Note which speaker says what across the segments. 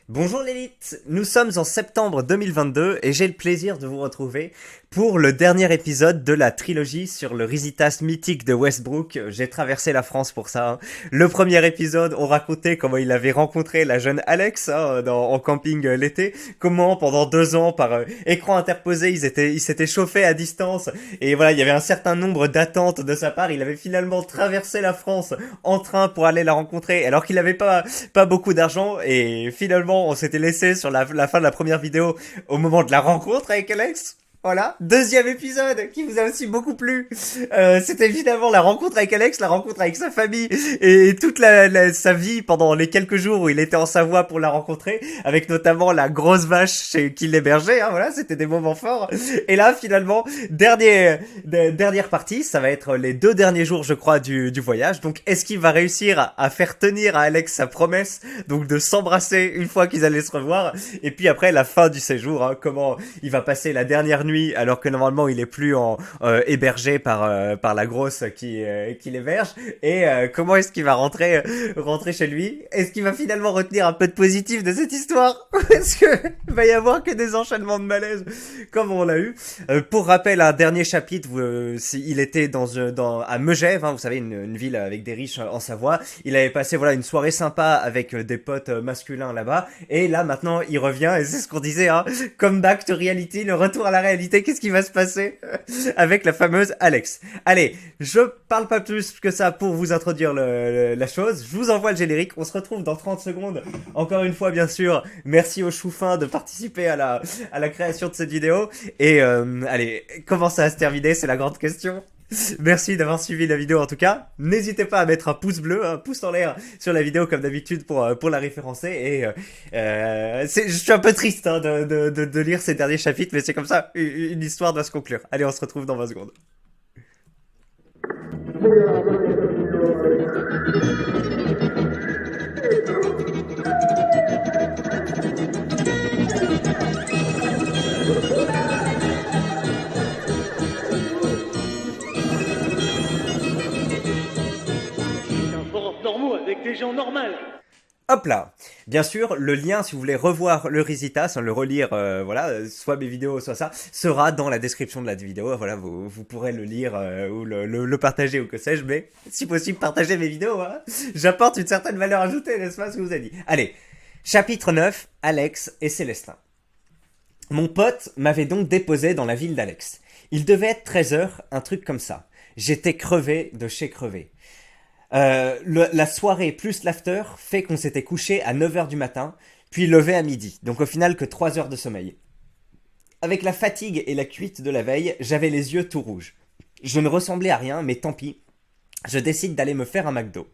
Speaker 1: Bonjour l'élite, nous sommes en septembre 2022 et j'ai le plaisir de vous retrouver pour le dernier épisode de la trilogie sur le Risitas mythique de Westbrook. J'ai traversé la France pour ça, hein. Le premier épisode, on racontait comment il avait rencontré la jeune Alex, hein, en camping l'été, comment pendant 2 ans par écran interposé ils s'étaient chauffés à distance et voilà, il y avait un certain nombre d'attentes de sa part. Il avait finalement traversé la France en train pour aller la rencontrer alors qu'il n'avait pas beaucoup d'argent et finalement on s'était laissé sur la fin de la première vidéo au moment de la rencontre avec Alex. Voilà, deuxième épisode qui vous a aussi beaucoup plu. C'était évidemment la rencontre avec Alex, la rencontre avec sa famille et toute sa vie pendant les quelques jours où il était en Savoie pour la rencontrer, avec notamment la grosse vache qui l'hébergeait. Hein, voilà, c'était des moments forts. Et là, finalement, dernière partie, ça va être les 2 derniers jours, je crois, du voyage. Donc, est-ce qu'il va réussir à faire tenir à Alex sa promesse, donc de s'embrasser une fois qu'ils allaient se revoir, et puis après la fin du séjour, hein, comment il va passer la dernière nuit alors que normalement il est plus hébergé par la grosse qui l'héberge, et comment est-ce qu'il va rentrer chez lui. Est-ce qu'il va finalement retenir un peu de positif de cette histoire est-ce que il va y avoir que des enchaînements de malaise comme on l'a eu. Pour rappel, un dernier chapitre, il était à Megève, hein, vous savez, une ville avec des riches en Savoie. Il avait passé voilà une soirée sympa avec des potes masculins là-bas, et là maintenant il revient, et c'est ce qu'on disait, hein, comeback to reality, le retour à la réalité. Qu'est-ce qui va se passer avec la fameuse Alex? Allez, je parle pas plus que ça pour vous introduire la chose. Je vous envoie le générique. On se retrouve dans 30 secondes. Encore une fois, bien sûr, merci aux choufins de participer à la création de cette vidéo. Et allez, comment ça va se terminer? C'est la grande question. Merci d'avoir suivi la vidéo en tout cas. N'hésitez pas à mettre un pouce bleu, un pouce en l'air sur la vidéo comme d'habitude pour la référencer. Et je suis un peu triste, hein, de lire ces derniers chapitres, mais c'est comme ça, une histoire doit se conclure. Allez, on se retrouve dans 20 secondes.
Speaker 2: Normaux avec des gens normaux.
Speaker 1: Hop là. Bien sûr, le lien, si vous voulez revoir le Risitas, hein, le relire, voilà, soit mes vidéos, soit ça, sera dans la description de la vidéo. Voilà, vous pourrez le lire ou le partager ou que sais-je, mais si possible, partagez mes vidéos. Hein. J'apporte une certaine valeur ajoutée, n'est-ce pas, ce que vous avez dit. Allez, chapitre 9, Alex et Célestin. Mon pote m'avait donc déposé dans la ville d'Alex. Il devait être 13 h, un truc comme ça. J'étais crevé de chez crevé. La soirée plus l'after fait qu'on s'était couché à 9 h du matin, puis levé à midi, donc au final que 3 heures de sommeil. Avec la fatigue et la cuite de la veille, j'avais les yeux tout rouges. Je ne ressemblais à rien, mais tant pis, je décide d'aller me faire un McDo.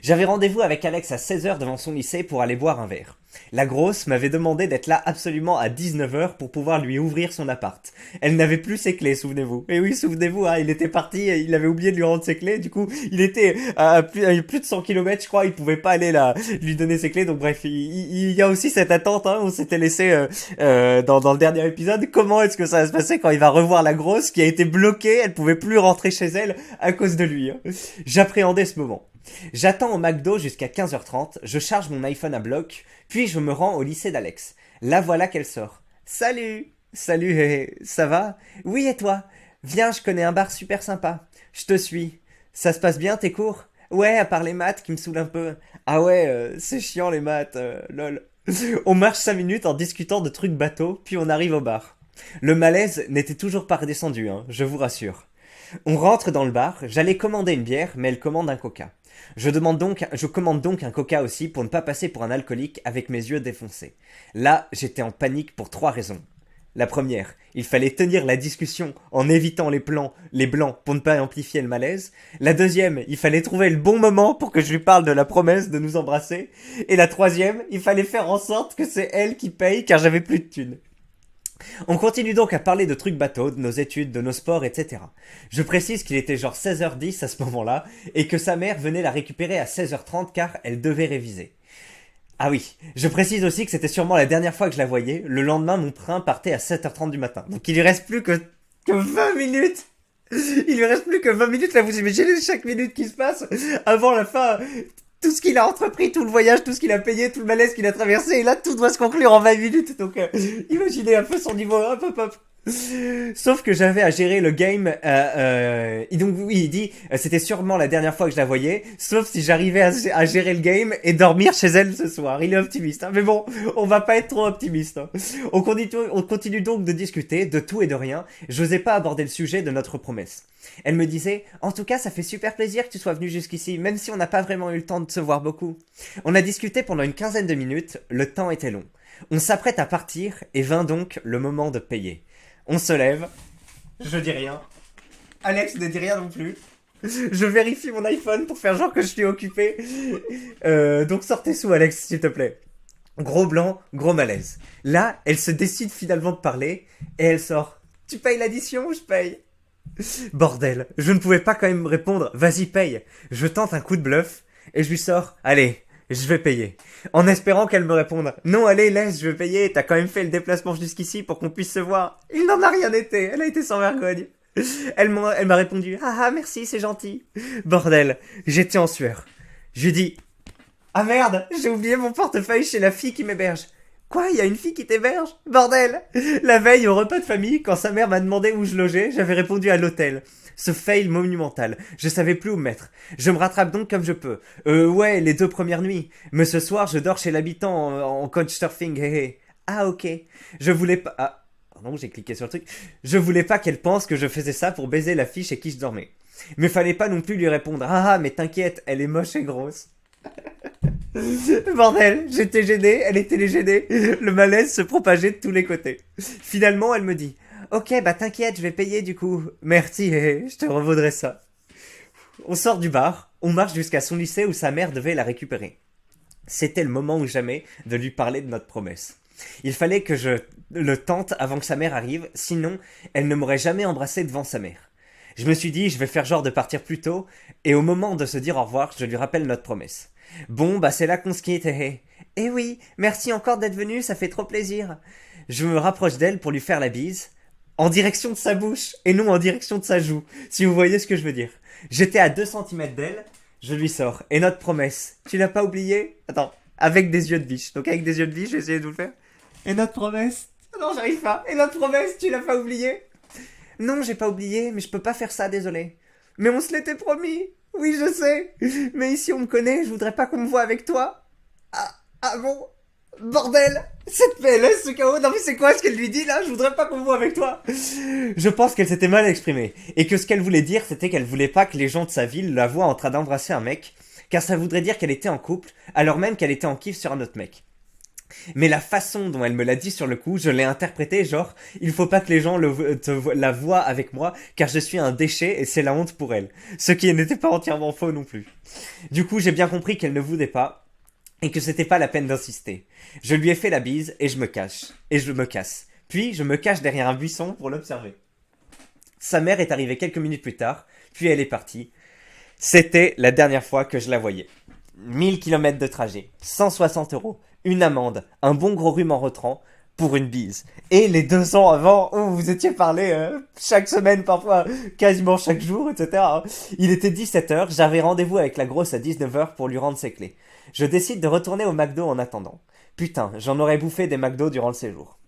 Speaker 1: J'avais rendez-vous avec Alex à 16 h devant son lycée pour aller boire un verre. La grosse m'avait demandé d'être là absolument à 19 h pour pouvoir lui ouvrir son appart. Elle n'avait plus ses clés, souvenez-vous. Et oui, souvenez-vous, hein, il était parti, il avait oublié de lui rendre ses clés, du coup, il était à plus de 100 km, je crois, il pouvait pas aller là, lui donner ses clés, donc bref, il y a aussi cette attente, hein, on s'était laissé dans le dernier épisode. Comment est-ce que ça va se passer quand il va revoir la grosse qui a été bloquée, elle pouvait plus rentrer chez elle à cause de lui, hein. J'appréhendais ce moment. J'attends au McDo jusqu'à 15 h 30, je charge mon iPhone à bloc, puis je me rends au lycée d'Alex. La voilà qu'elle sort. Salut. Salut, ça va? Oui, et toi? Viens, je connais un bar super sympa. Je te suis. Ça se passe bien tes cours? Ouais, à part les maths qui me saoulent un peu. Ah ouais, c'est chiant les maths, lol. On marche 5 minutes en discutant de trucs bateaux, puis on arrive au bar. Le malaise n'était toujours pas redescendu, hein, je vous rassure. On rentre dans le bar, j'allais commander une bière, mais elle commande un coca. Je commande donc un coca aussi pour ne pas passer pour un alcoolique avec mes yeux défoncés. Là, j'étais en panique pour 3 raisons. La première, il fallait tenir la discussion en évitant les blancs pour ne pas amplifier le malaise. La deuxième, il fallait trouver le bon moment pour que je lui parle de la promesse de nous embrasser. Et la troisième, il fallait faire en sorte que c'est elle qui paye car j'avais plus de thunes. On continue donc à parler de trucs bateaux, de nos études, de nos sports, etc. Je précise qu'il était genre 16 h 10 à ce moment-là, et que sa mère venait la récupérer à 16 h 30 car elle devait réviser. Ah oui, je précise aussi que c'était sûrement la dernière fois que je la voyais, le lendemain mon train partait à 7 h 30 du matin. Donc il lui reste plus que 20 minutes. Il lui reste plus que 20 minutes, là vous imaginez chaque minute qui se passe avant la fin. tout ce qu'il a entrepris, tout le voyage, tout ce qu'il a payé, tout le malaise qu'il a traversé, et là, tout doit se conclure en 20 minutes. Donc, imaginez un peu son niveau, hop, hop, hop. Sauf que j'avais à gérer le game, et donc oui, il dit, c'était sûrement la dernière fois que je la voyais, sauf si j'arrivais à gérer le game et dormir chez elle ce soir. Il est optimiste, hein. Mais bon, on va pas être trop optimiste, hein. On continue donc de discuter de tout et de rien. J'osais pas aborder le sujet de notre promesse. Elle me disait, en tout cas, ça fait super plaisir que tu sois venu jusqu'ici, même si on n'a pas vraiment eu le temps de se voir beaucoup. On a discuté pendant une quinzaine de minutes, le temps était long. On s'apprête à partir, et vint donc le moment de payer. On se lève. Je dis rien. Alex ne dit rien non plus. Je vérifie mon iPhone pour faire genre que je suis occupé. Donc sortez sous, Alex, s'il te plaît. Gros blanc, gros malaise. Là, elle se décide finalement de parler et elle sort. Tu payes l'addition ou je paye? Bordel, je ne pouvais pas quand même répondre. Vas-y, paye. Je tente un coup de bluff et je lui sors. Allez, je vais payer. En espérant qu'elle me réponde. Non, allez, laisse, je vais payer. T'as quand même fait le déplacement jusqu'ici pour qu'on puisse se voir. Il n'en a rien été. Elle a été sans vergogne. Elle m'a répondu. Ah, merci, c'est gentil. Bordel, j'étais en sueur. Je lui dis. Ah merde, j'ai oublié mon portefeuille chez la fille qui m'héberge. Quoi, il y a une fille qui t'héberge? Bordel! La veille, au repas de famille, quand sa mère m'a demandé où je logeais, j'avais répondu à l'hôtel. Ce fail monumental. Je savais plus où me mettre. Je me rattrape donc comme je peux. Ouais, les 2 premières nuits. Mais ce soir, je dors chez l'habitant en couchsurfing, hé hé. Ah, ok. Je voulais pas... Ah, non, j'ai cliqué sur le truc. Je voulais pas qu'elle pense que je faisais ça pour baiser la fille chez qui je dormais. Mais fallait pas non plus lui répondre. Ah, mais t'inquiète, elle est moche et grosse. Bordel, j'étais gêné, elle était gênée. Le malaise se propageait de tous les côtés. Finalement, elle me dit. Ok, bah t'inquiète, je vais payer du coup. Merci, je te revaudrai ça. On sort du bar, on marche jusqu'à son lycée où sa mère devait la récupérer. C'était le moment ou jamais de lui parler de notre promesse. Il fallait que je le tente avant que sa mère arrive, sinon elle ne m'aurait jamais embrassé devant sa mère. Je me suis dit, je vais faire genre de partir plus tôt, et au moment de se dire au revoir, je lui rappelle notre promesse. Bon, bah c'est là qu'on se quitte, hé. Eh oui, merci encore d'être venu, ça fait trop plaisir. Je me rapproche d'elle pour lui faire la bise, en direction de sa bouche, et non en direction de sa joue, si vous voyez ce que je veux dire. J'étais à 2 centimètres d'elle, je lui sors. Et notre promesse, tu l'as pas oublié? Attends, avec des yeux de biche. Donc avec des yeux de biche, j'ai essayé de vous le faire. Et notre promesse? Non, j'arrive pas. Et notre promesse, tu l'as pas oublié? Non, j'ai pas oublié, mais je peux pas faire ça, désolé. Mais on se l'était promis. Oui, je sais. Mais ici, on me connaît, je voudrais pas qu'on me voie avec toi. Ah bon? Bordel! Cette PLS, ce chaos, non mais c'est quoi ce qu'elle lui dit là? Je voudrais pas qu'on me voie avec toi! Je pense qu'elle s'était mal exprimée. Et que ce qu'elle voulait dire, c'était qu'elle voulait pas que les gens de sa ville la voient en train d'embrasser un mec. Car ça voudrait dire qu'elle était en couple, alors même qu'elle était en kiff sur un autre mec. Mais la façon dont elle me l'a dit sur le coup, je l'ai interprété genre, il faut pas que les gens la voient avec moi, car je suis un déchet et c'est la honte pour elle. Ce qui n'était pas entièrement faux non plus. Du coup, j'ai bien compris qu'elle ne voulait pas, et que c'était pas la peine d'insister. Je lui ai fait la bise, et je me cache. Et je me casse. Puis, je me cache derrière un buisson pour l'observer. Sa mère est arrivée quelques minutes plus tard, puis elle est partie. C'était la dernière fois que je la voyais. 1000 kilomètres de trajet, 160 €, une amende, un bon gros rhume en rentrant, pour une bise. Et les 2 ans avant, où vous étiez parlé chaque semaine, parfois quasiment chaque jour, etc. Il était 17h, j'avais rendez-vous avec la grosse à 19h pour lui rendre ses clés. Je décide de retourner au McDo en attendant. Putain, j'en aurais bouffé des McDo durant le séjour.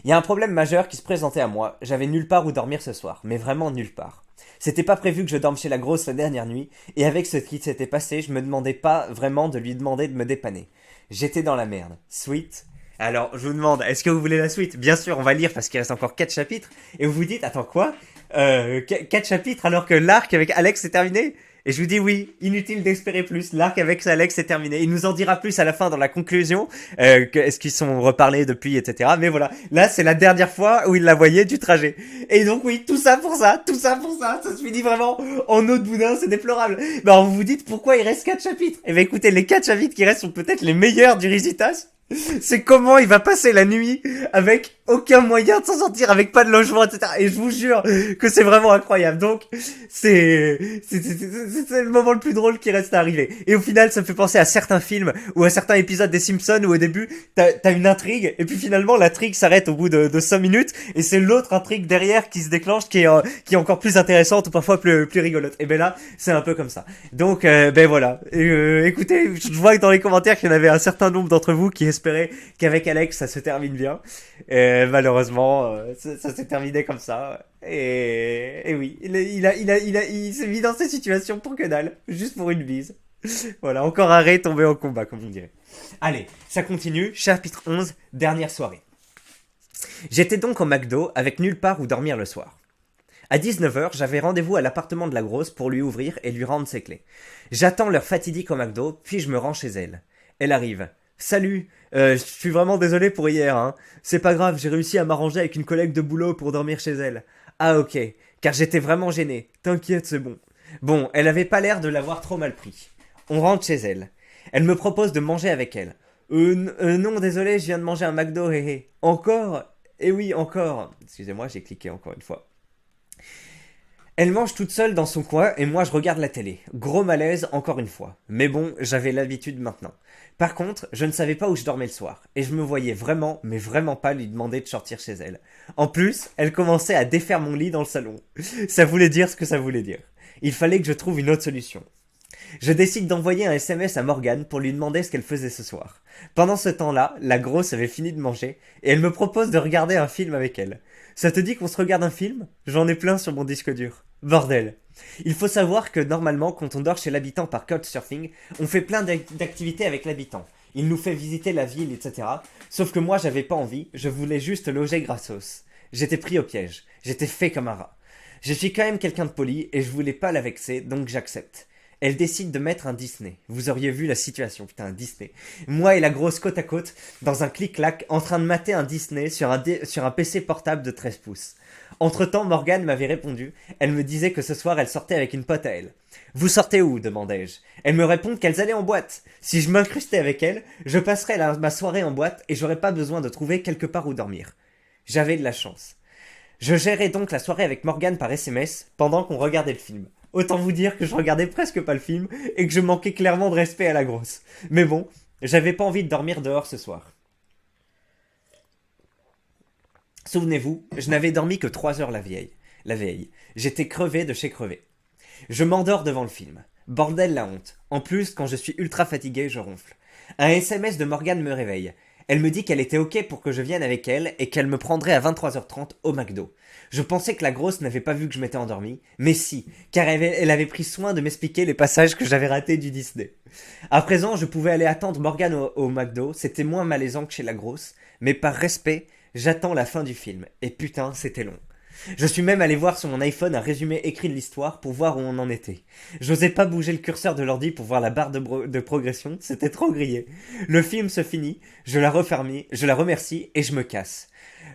Speaker 1: Il y a un problème majeur qui se présentait à moi, j'avais nulle part où dormir ce soir, mais vraiment nulle part. C'était pas prévu que je dorme chez la grosse la dernière nuit, et avec ce qui s'était passé, je me demandais pas vraiment de lui demander de me dépanner. J'étais dans la merde. Suite. Alors, je vous demande, est-ce que vous voulez la suite? Bien sûr, on va lire parce qu'il reste encore 4 chapitres, et vous vous dites, attends quoi 4 chapitres alors que l'arc avec Alex est terminé? Et je vous dis oui, inutile d'espérer plus, l'arc avec Alex est terminé. Il nous en dira plus à la fin dans la conclusion, est-ce qu'ils sont reparlés depuis, etc. Mais voilà, là c'est la dernière fois où il la voyait du trajet. Et donc oui, tout ça pour ça, ça se finit vraiment en eau de boudin, c'est déplorable. Ben alors vous vous dites pourquoi il reste 4 chapitres? Eh ben écoutez, les 4 chapitres qui restent sont peut-être les meilleurs du Risitas. C'est comment il va passer la nuit avec aucun moyen de s'en sortir avec pas de logement, etc. Et je vous jure que c'est vraiment incroyable. Donc, c'est le moment le plus drôle qui reste à arriver. Et au final, ça me fait penser à certains films ou à certains épisodes des Simpsons où au début, t'as une intrigue et puis finalement, l'intrigue s'arrête au bout de 5 minutes et c'est l'autre intrigue derrière qui se déclenche qui est encore plus intéressante ou parfois plus rigolote. Et ben là, c'est un peu comme ça. Donc, ben voilà. Écoutez, je vois que dans les commentaires qu'il y en avait un certain nombre d'entre vous qui espéraient qu'avec Alex, ça se termine bien. Malheureusement, ça s'est terminé comme ça. Et oui, il s'est mis dans cette situation pour que dalle, juste pour une bise. Voilà, encore un Ray tombé en combat, comme on dirait. Allez, ça continue. Chapitre 11, dernière soirée. J'étais donc au McDo avec nulle part où dormir le soir. À 19h, j'avais rendez-vous à l'appartement de la grosse pour lui ouvrir et lui rendre ses clés. J'attends l'heure fatidique au McDo, puis je me rends chez elle. Elle arrive. Salut, je suis vraiment désolé pour hier, hein. C'est pas grave, j'ai réussi à m'arranger avec une collègue de boulot pour dormir chez elle. Ah ok, car j'étais vraiment gêné. T'inquiète, c'est bon. Bon, elle avait pas l'air de l'avoir trop mal pris. On rentre chez elle. Elle me propose de manger avec elle. Non, désolé, je viens de manger un McDo, hé hé. Encore? Eh oui, encore. Excusez-moi, j'ai cliqué encore une fois. Elle mange toute seule dans son coin et moi je regarde la télé. Gros malaise encore une fois. Mais bon, j'avais l'habitude maintenant. Par contre, je ne savais pas où je dormais le soir. Et je me voyais vraiment, mais vraiment pas lui demander de sortir chez elle. En plus, elle commençait à défaire mon lit dans le salon. Ça voulait dire ce que ça voulait dire. Il fallait que je trouve une autre solution. Je décide d'envoyer un SMS à Morgane pour lui demander ce qu'elle faisait ce soir. Pendant ce temps-là, la grosse avait fini de manger et elle me propose de regarder un film avec elle. Ça te dit qu'on se regarde un film? J'en ai plein sur mon disque dur. Bordel. Il faut savoir que normalement, quand on dort chez l'habitant par couchsurfing, on fait plein d'activités avec l'habitant. Il nous fait visiter la ville, etc. Sauf que moi, j'avais pas envie, je voulais juste loger gratos. J'étais pris au piège. J'étais fait comme un rat. Je suis quand même quelqu'un de poli et je voulais pas la vexer, donc j'accepte. Elle décide de mettre un Disney. Vous auriez vu la situation, putain, un Disney. Moi et la grosse côte à côte, dans un clic-clac, en train de mater un Disney sur un PC portable de 13 pouces. Entre-temps, Morgane m'avait répondu. Elle me disait que ce soir, elle sortait avec une pote à elle. Vous sortez où demandai-je. Elle me répond qu'elles allaient en boîte. Si je m'incrustais avec elle, je passerais ma soirée en boîte et j'aurais pas besoin de trouver quelque part où dormir. J'avais de la chance. Je gérais donc la soirée avec Morgane par SMS pendant qu'on regardait le film. Autant vous dire que je regardais presque pas le film et que je manquais clairement de respect à la grosse. Mais bon, j'avais pas envie de dormir dehors ce soir. Souvenez-vous, je n'avais dormi que 3 heures la veille. J'étais crevé de chez crevé. Je m'endors devant le film. Bordel la honte. En plus, quand je suis ultra fatigué, je ronfle. Un SMS de Morgane me réveille. Elle me dit qu'elle était ok pour que je vienne avec elle et qu'elle me prendrait à 23h30 au McDo. Je pensais que la grosse n'avait pas vu que je m'étais endormi, mais si, car elle avait pris soin de m'expliquer les passages que j'avais ratés du Disney. À présent, je pouvais aller attendre Morgane au McDo, c'était moins malaisant que chez la grosse, mais par respect, j'attends la fin du film. Et putain, c'était long. Je suis même allé voir sur mon iPhone un résumé écrit de l'histoire pour voir où on en était. J'osais pas bouger le curseur de l'ordi pour voir la barre de progression, c'était trop grillé. Le film se finit, je la remercie et je me casse.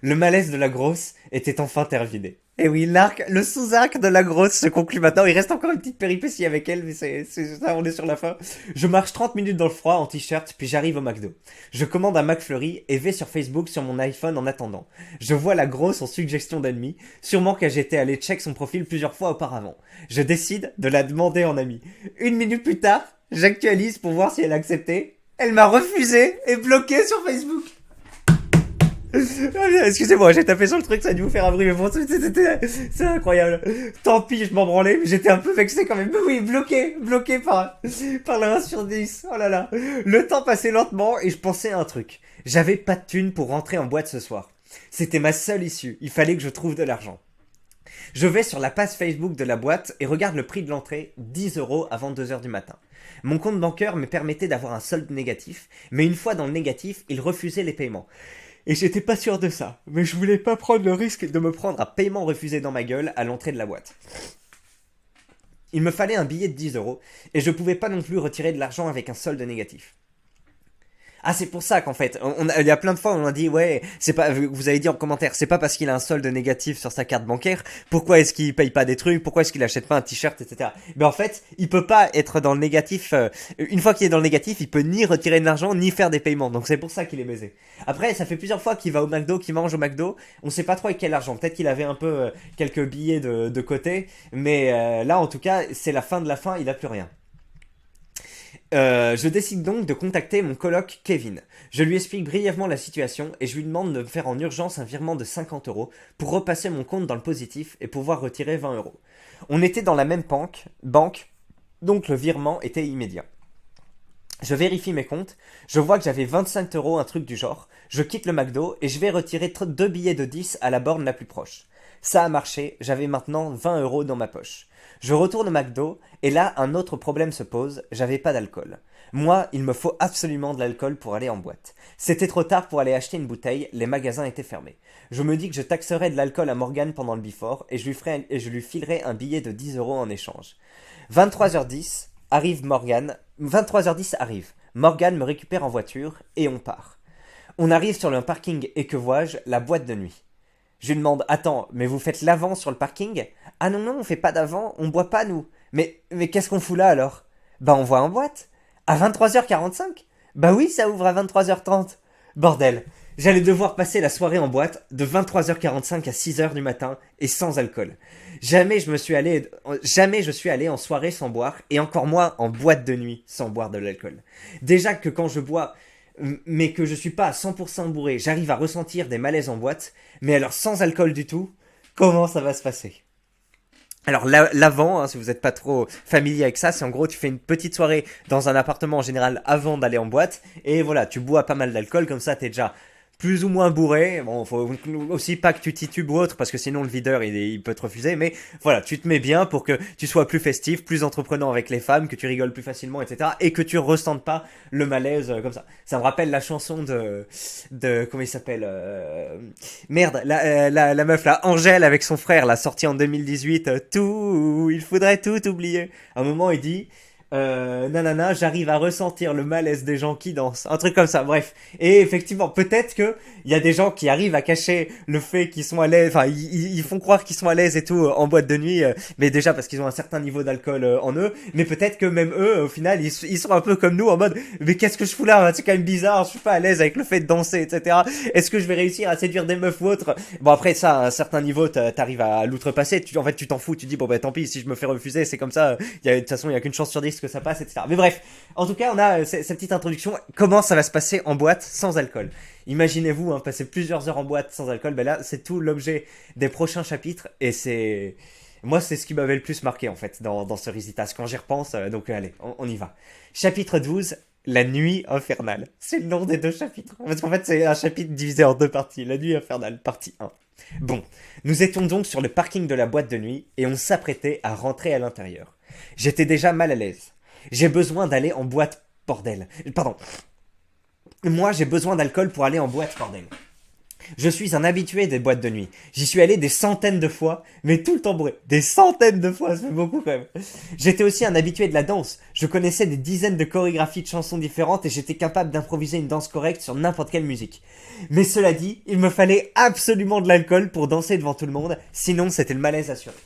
Speaker 1: Le malaise de la grosse était enfin terminé. Et oui, le sous-arc de la grosse se conclut maintenant. Il reste encore une petite péripétie avec elle, mais c'est ça, on est sur la fin. Je marche 30 minutes dans le froid en t-shirt, puis j'arrive au McDo. Je commande un McFlurry et vais sur Facebook sur mon iPhone en attendant. Je vois la grosse en suggestion d'ennemis, sûrement qu'elle j'étais allé check son profil plusieurs fois auparavant. Je décide de la demander en ami. 1 minute plus tard, j'actualise pour voir si elle acceptait. Elle m'a refusé et bloqué sur Facebook. Excusez-moi, j'ai tapé sur le truc, ça a dû vous faire un bruit, mais bon, c'est incroyable. Tant pis, je m'en branlais, mais j'étais un peu vexé quand même. Mais oui, bloqué par la 1 sur 10. Oh là là. Le temps passait lentement et je pensais à un truc. J'avais pas de thune pour rentrer en boîte ce soir. C'était ma seule issue. Il fallait que je trouve de l'argent. Je vais sur la page Facebook de la boîte et regarde le prix de l'entrée, 10 € avant 2h du matin. Mon compte bancaire me permettait d'avoir un solde négatif, mais une fois dans le négatif, il refusait les paiements. Et j'étais pas sûr de ça, mais je voulais pas prendre le risque de me prendre un paiement refusé dans ma gueule à l'entrée de la boîte. Il me fallait un billet de 10 € et je pouvais pas non plus retirer de l'argent avec un solde négatif. Ah, c'est pour ça qu'en fait, il y a plein de fois où on a dit, ouais, c'est pas, vous avez dit en commentaire, c'est pas parce qu'il a un solde négatif sur sa carte bancaire, pourquoi est-ce qu'il paye pas des trucs, pourquoi est-ce qu'il achète pas un t-shirt, etc. Mais en fait, il peut pas être dans le négatif, une fois qu'il est dans le négatif, il peut ni retirer de l'argent, ni faire des paiements, donc c'est pour ça qu'il est baisé. Après, ça fait plusieurs fois qu'il va au McDo, qu'il mange au McDo, on sait pas trop avec quel argent, peut-être qu'il avait un peu quelques billets de côté, mais là, en tout cas, c'est la fin de la fin, il a plus rien. Je décide donc de contacter mon coloc Kevin. Je lui explique brièvement la situation et je lui demande de me faire en urgence un virement de 50 € pour repasser mon compte dans le positif et pouvoir retirer 20 €. On était dans la même banque, donc le virement était immédiat. Je vérifie mes comptes, je vois que j'avais 25 €, un truc du genre. Je quitte le McDo et je vais retirer deux billets de 10 à la borne la plus proche. Ça a marché, j'avais maintenant 20 € dans ma poche. Je retourne au McDo et là un autre problème se pose, j'avais pas d'alcool. Moi, il me faut absolument de l'alcool pour aller en boîte. C'était trop tard pour aller acheter une bouteille, les magasins étaient fermés. Je me dis que je taxerai de l'alcool à Morgane pendant le before et je lui filerai un billet de 10 € en échange. 23h10 arrive Morgane, 23h10 arrive. Morgane me récupère en voiture et on part. On arrive sur le parking et que vois-je, la boîte de nuit. Je lui demande, attends, mais vous faites l'avant sur le parking? Ah non, non, on fait pas d'avant, on boit pas nous. Mais qu'est-ce qu'on fout là alors? Bah on voit en boîte. À 23h45? Bah oui, ça ouvre à 23h30. Bordel, j'allais devoir passer la soirée en boîte de 23h45 à 6h du matin et sans alcool. Jamais je suis allé en soirée sans boire et encore moins en boîte de nuit sans boire de l'alcool. Déjà que quand je bois, mais que je suis pas à 100% bourré, j'arrive à ressentir des malaises en boîte, mais alors sans alcool du tout, comment ça va se passer? Alors l'avant, hein, si vous n'êtes pas trop familier avec ça, c'est en gros tu fais une petite soirée dans un appartement en général avant d'aller en boîte, et voilà, tu bois pas mal d'alcool, comme ça t'es déjà plus ou moins bourré. Bon, faut aussi pas que tu titubes ou autre, parce que sinon le videur il peut te refuser, mais voilà, tu te mets bien pour que tu sois plus festif, plus entreprenant avec les femmes, que tu rigoles plus facilement, etc. Et que tu ressentes pas le malaise comme ça. Ça me rappelle la chanson de comment il s'appelle merde, la meuf là, Angèle avec son frère, là, sortie en 2018, tout, il faudrait tout oublier. À un moment il dit nanana, j'arrive à ressentir le malaise des gens qui dansent. Un truc comme ça, bref. Et effectivement, peut-être que il y a des gens qui arrivent à cacher le fait qu'ils sont à l'aise, enfin, ils font croire qu'ils sont à l'aise et tout en boîte de nuit, mais déjà parce qu'ils ont un certain niveau d'alcool en eux. Mais peut-être que même eux, au final, ils sont un peu comme nous en mode, mais qu'est-ce que je fous là? C'est quand même bizarre, je suis pas à l'aise avec le fait de danser, etc. Est-ce que je vais réussir à séduire des meufs ou autre? Bon, après ça, à un certain niveau, t'arrives à l'outrepasser. En fait, tu t'en fous, tu dis, bon, bah, tant pis, si je me fais refuser, c'est comme ça. De toute façon, il y a qu'une chance sur 10 que ça passe, etc. Mais bref, en tout cas, on a cette petite introduction. Comment ça va se passer en boîte sans alcool? Imaginez-vous, hein, passer plusieurs heures en boîte sans alcool. Ben là, c'est tout l'objet des prochains chapitres. Et c'est... Moi, c'est ce qui m'avait le plus marqué, en fait, dans ce Risitas. Quand j'y repense, donc allez, on y va. Chapitre 12, la nuit infernale. C'est le nom des deux chapitres. Parce qu'en fait, c'est un chapitre divisé en deux parties. La nuit infernale, partie 1. Bon, nous étions donc sur le parking de la boîte de nuit et on s'apprêtait à rentrer à l'intérieur. J'étais déjà mal à l'aise. J'ai besoin d'aller en boîte, bordel. Pardon. Moi, j'ai besoin d'alcool pour aller en boîte, bordel. Je suis un habitué des boîtes de nuit. J'y suis allé des centaines de fois, mais tout le temps bourré. Des centaines de fois, ça fait beaucoup quand même. J'étais aussi un habitué de la danse. Je connaissais des dizaines de chorégraphies de chansons différentes et j'étais capable d'improviser une danse correcte sur n'importe quelle musique. Mais cela dit, il me fallait absolument de l'alcool pour danser devant tout le monde, sinon c'était le malaise assuré.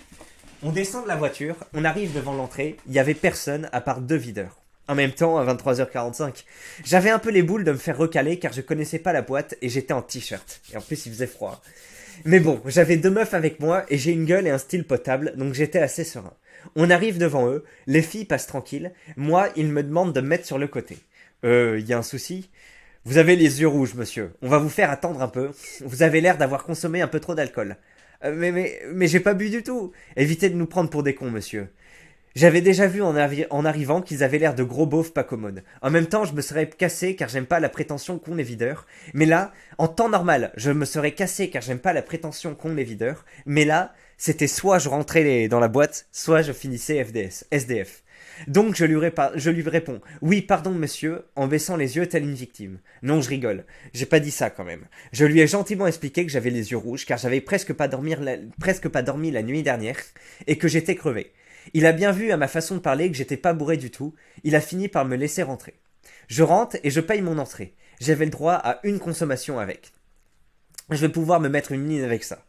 Speaker 1: On descend de la voiture, on arrive devant l'entrée, il y avait personne à part deux videurs. En même temps, à 23h45, j'avais un peu les boules de me faire recaler car je connaissais pas la boîte et j'étais en t-shirt. Et en plus, il faisait froid. Mais bon, j'avais deux meufs avec moi et j'ai une gueule et un style potable, donc j'étais assez serein. On arrive devant eux, les filles passent tranquilles, moi, ils me demandent de me mettre sur le côté. Y a un souci? Vous avez les yeux rouges, monsieur. On va vous faire attendre un peu. Vous avez l'air d'avoir consommé un peu trop d'alcool. Mais j'ai pas bu du tout. Évitez de nous prendre pour des cons, monsieur. J'avais déjà vu en arrivant qu'ils avaient l'air de gros beaufs pas commodes. En même temps, je me serais cassé car j'aime pas la prétention qu'ont les videurs. Mais là, en temps normal, je me serais cassé car j'aime pas la prétention qu'ont les videurs. Mais là, c'était soit je rentrais dans la boîte, soit je finissais SDF. Donc je lui réponds, oui pardon monsieur, en baissant les yeux telle une victime. Non, je rigole, j'ai pas dit ça quand même. Je lui ai gentiment expliqué que j'avais les yeux rouges car j'avais presque pas dormi la nuit dernière et que j'étais crevé. Il a bien vu à ma façon de parler que j'étais pas bourré du tout, il a fini par me laisser rentrer. Je rentre et je paye mon entrée. J'avais le droit à une consommation avec. Je vais pouvoir me mettre une ligne avec ça.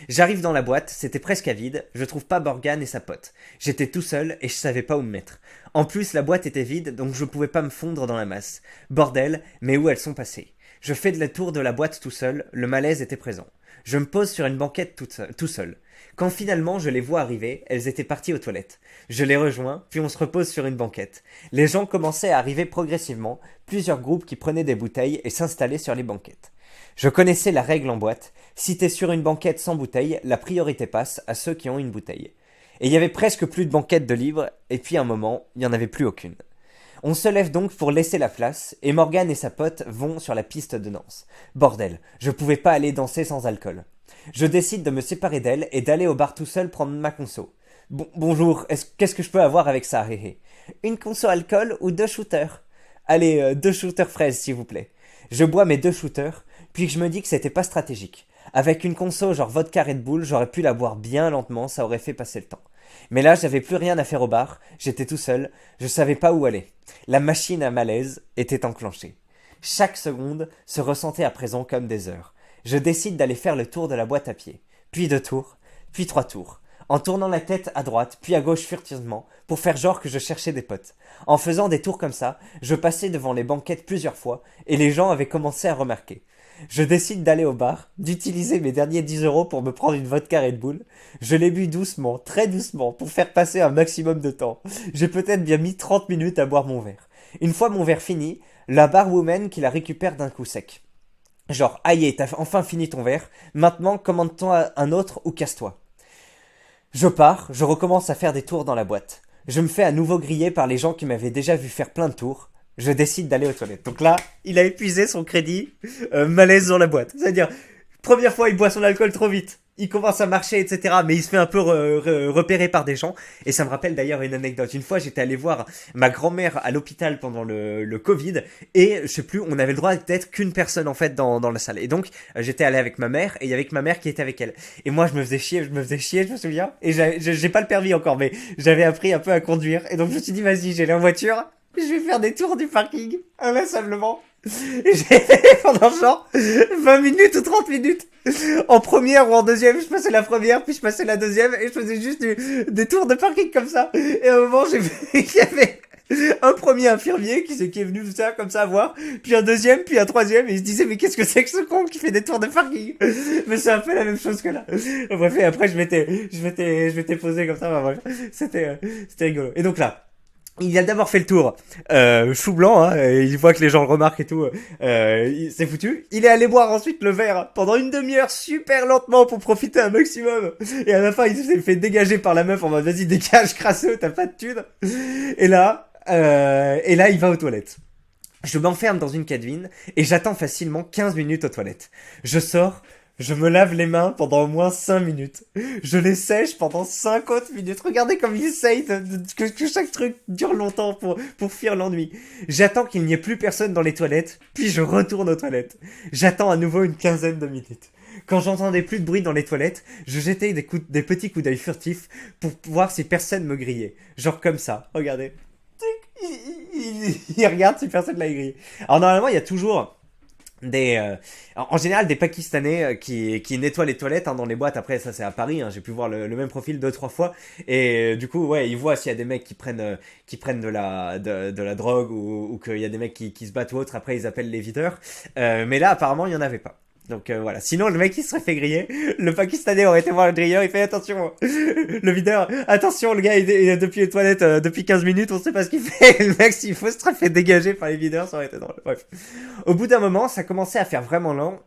Speaker 1: J'arrive dans la boîte, c'était presque à vide, je trouve pas Morgane et sa pote. J'étais tout seul et je savais pas où me mettre. En plus, la boîte était vide, donc je pouvais pas me fondre dans la masse. Bordel, mais où elles sont passées? Je fais de la tour de la boîte tout seul, le malaise était présent. Je me pose sur une banquette tout seul. Quand finalement je les vois arriver, elles étaient parties aux toilettes. Je les rejoins, puis on se repose sur une banquette. Les gens commençaient à arriver progressivement, plusieurs groupes qui prenaient des bouteilles et s'installaient sur les banquettes. Je connaissais la règle en boîte, si t'es sur une banquette sans bouteille, la priorité passe à ceux qui ont une bouteille. Et il y avait presque plus de banquettes de livres, et puis à un moment, il n'y en avait plus aucune. On se lève donc pour laisser la place, et Morgane et sa pote vont sur la piste de danse. Bordel, je pouvais pas aller danser sans alcool. Je décide de me séparer d'elle et d'aller au bar tout seul prendre ma conso. Bonjour, qu'est-ce que je peux avoir avec ça, hé? Une conso alcool ou 2 shooters? Allez, 2 shooters fraises, s'il vous plaît. Je bois mes 2 shooters, puis je me dis que c'était pas stratégique. Avec une conso genre vodka Red Bull, j'aurais pu la boire bien lentement, ça aurait fait passer le temps. Mais là, j'avais plus rien à faire au bar, j'étais tout seul, je savais pas où aller. La machine à malaise était enclenchée. Chaque seconde se ressentait à présent comme des heures. Je décide d'aller faire le tour de la boîte à pied, puis 2 tours, puis 3 tours, en tournant la tête à droite, puis à gauche furtivement, pour faire genre que je cherchais des potes. En faisant des tours comme ça, je passais devant les banquettes plusieurs fois, et les gens avaient commencé à remarquer. Je décide d'aller au bar, d'utiliser mes derniers 10 € pour me prendre une vodka Red Bull. Je l'ai bu doucement, très doucement, pour faire passer un maximum de temps. J'ai peut-être bien mis 30 minutes à boire mon verre. Une fois mon verre fini, la barwoman qui la récupère d'un coup sec. Genre, aïe, t'as enfin fini ton verre, maintenant commande-toi un autre ou casse-toi. Je pars, je recommence à faire des tours dans la boîte. Je me fais à nouveau griller par les gens qui m'avaient déjà vu faire plein de tours. Je décide d'aller aux toilettes. Donc là, il a épuisé son crédit, malaise dans la boîte. C'est-à-dire, première fois, il boit son alcool trop vite. Il commence à marcher, etc. Mais il se fait un peu repérer par des gens. Et ça me rappelle d'ailleurs une anecdote. Une fois, j'étais allé voir ma grand-mère à l'hôpital pendant le Covid. Et je sais plus, on avait le droit d'être qu'une personne en fait dans la salle. Et donc, j'étais allé avec ma mère et il y avait que ma mère qui était avec elle. Et moi, je me faisais chier, je me souviens. Et j'ai pas le permis encore, mais j'avais appris un peu à conduire. Et donc, je me suis dit, vas-y, j'ai la voiture. Je vais faire des tours du parking, inlassablement. Et j'ai fait pendant genre 20 minutes ou 30 minutes. En première ou en deuxième, je passais la première, puis je passais la deuxième, et je faisais juste des tours de parking comme ça. Et à un moment, j'ai vu qu'il y avait un premier infirmier qui est venu ça, comme ça voir, puis un deuxième, puis un troisième, et il se disait, mais qu'est-ce que c'est que ce con qui fait des tours de parking? Mais c'est un peu la même chose que là. Bref, et après, je m'étais posé comme ça, bah, bref. C'était rigolo. Et donc là, il a d'abord fait le tour chou blanc, hein, il voit que les gens le remarquent et tout, c'est foutu. Il est allé boire ensuite le verre pendant une demi-heure super lentement pour profiter un maximum. Et à la fin, il s'est fait dégager par la meuf en mode vas-y dégage crasseux, t'as pas de thune. Et là, il va aux toilettes. Je m'enferme dans une cabine et j'attends facilement 15 minutes aux toilettes. Je sors, je me lave les mains pendant au moins 5 minutes. Je les sèche pendant 50 minutes. Regardez comme il essaye que chaque truc dure longtemps pour fuir l'ennui. J'attends qu'il n'y ait plus personne dans les toilettes, puis je retourne aux toilettes. J'attends à nouveau une quinzaine de minutes. Quand j'entendais plus de bruit dans les toilettes, je jetais des petits coups d'œil furtifs pour voir si personne me grillait. Genre comme ça, regardez. Il regarde si personne l'a grillé. Alors normalement, il y a toujours en général des Pakistanais qui nettoient les toilettes, hein, dans les boîtes. Après ça c'est à Paris, hein, j'ai pu voir le même profil 2-3 fois et du coup ouais ils voient s'il y a des mecs qui prennent de la drogue ou qu'il y a des mecs qui se battent ou autre. Après ils appellent les videurs, mais là apparemment il y en avait pas. Donc voilà, sinon le mec il serait fait griller, le Pakistanais aurait été voir le grilleur, il fait attention, le videur, attention le gars il est depuis les toilettes depuis 15 minutes, on sait pas ce qu'il fait, le mec s'il faut se serait fait dégager par les videurs, ça aurait été drôle. Bref. Au bout d'un moment, ça commençait à faire vraiment long,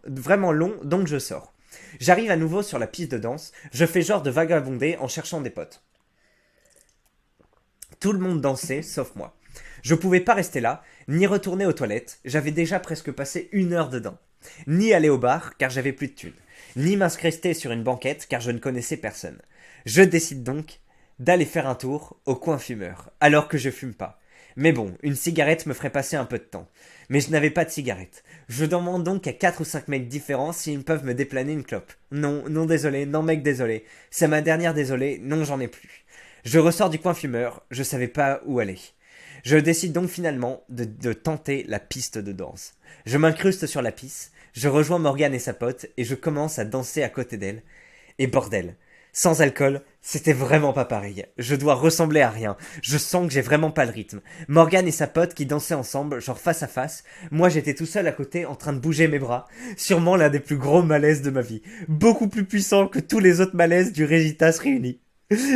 Speaker 1: donc je sors. J'arrive à nouveau sur la piste de danse, je fais genre de vagabonder en cherchant des potes. Tout le monde dansait, sauf moi. Je pouvais pas rester là, ni retourner aux toilettes, j'avais déjà presque passé 1 heure dedans. Ni aller au bar, car j'avais plus de thunes. Ni m'inscrister sur une banquette, car je ne connaissais personne. Je décide donc d'aller faire un tour au coin fumeur, alors que je fume pas. Mais bon, une cigarette me ferait passer un peu de temps. Mais je n'avais pas de cigarette. Je demande donc à 4 ou 5 mecs différents s'ils peuvent me déplaner une clope. Non, non désolé, non mec désolé. C'est ma dernière désolé, non j'en ai plus. Je ressors du coin fumeur, je savais pas où aller. Je décide donc finalement de tenter la piste de danse. Je m'incruste sur la piste, je rejoins Morgane et sa pote et je commence à danser à côté d'elle. Et bordel, sans alcool, c'était vraiment pas pareil. Je dois ressembler à rien. Je sens que j'ai vraiment pas le rythme. Morgane et sa pote qui dansaient ensemble, genre face à face. Moi j'étais tout seul à côté en train de bouger mes bras. Sûrement l'un des plus gros malaises de ma vie. Beaucoup plus puissant que tous les autres malaises du Régitas réunis.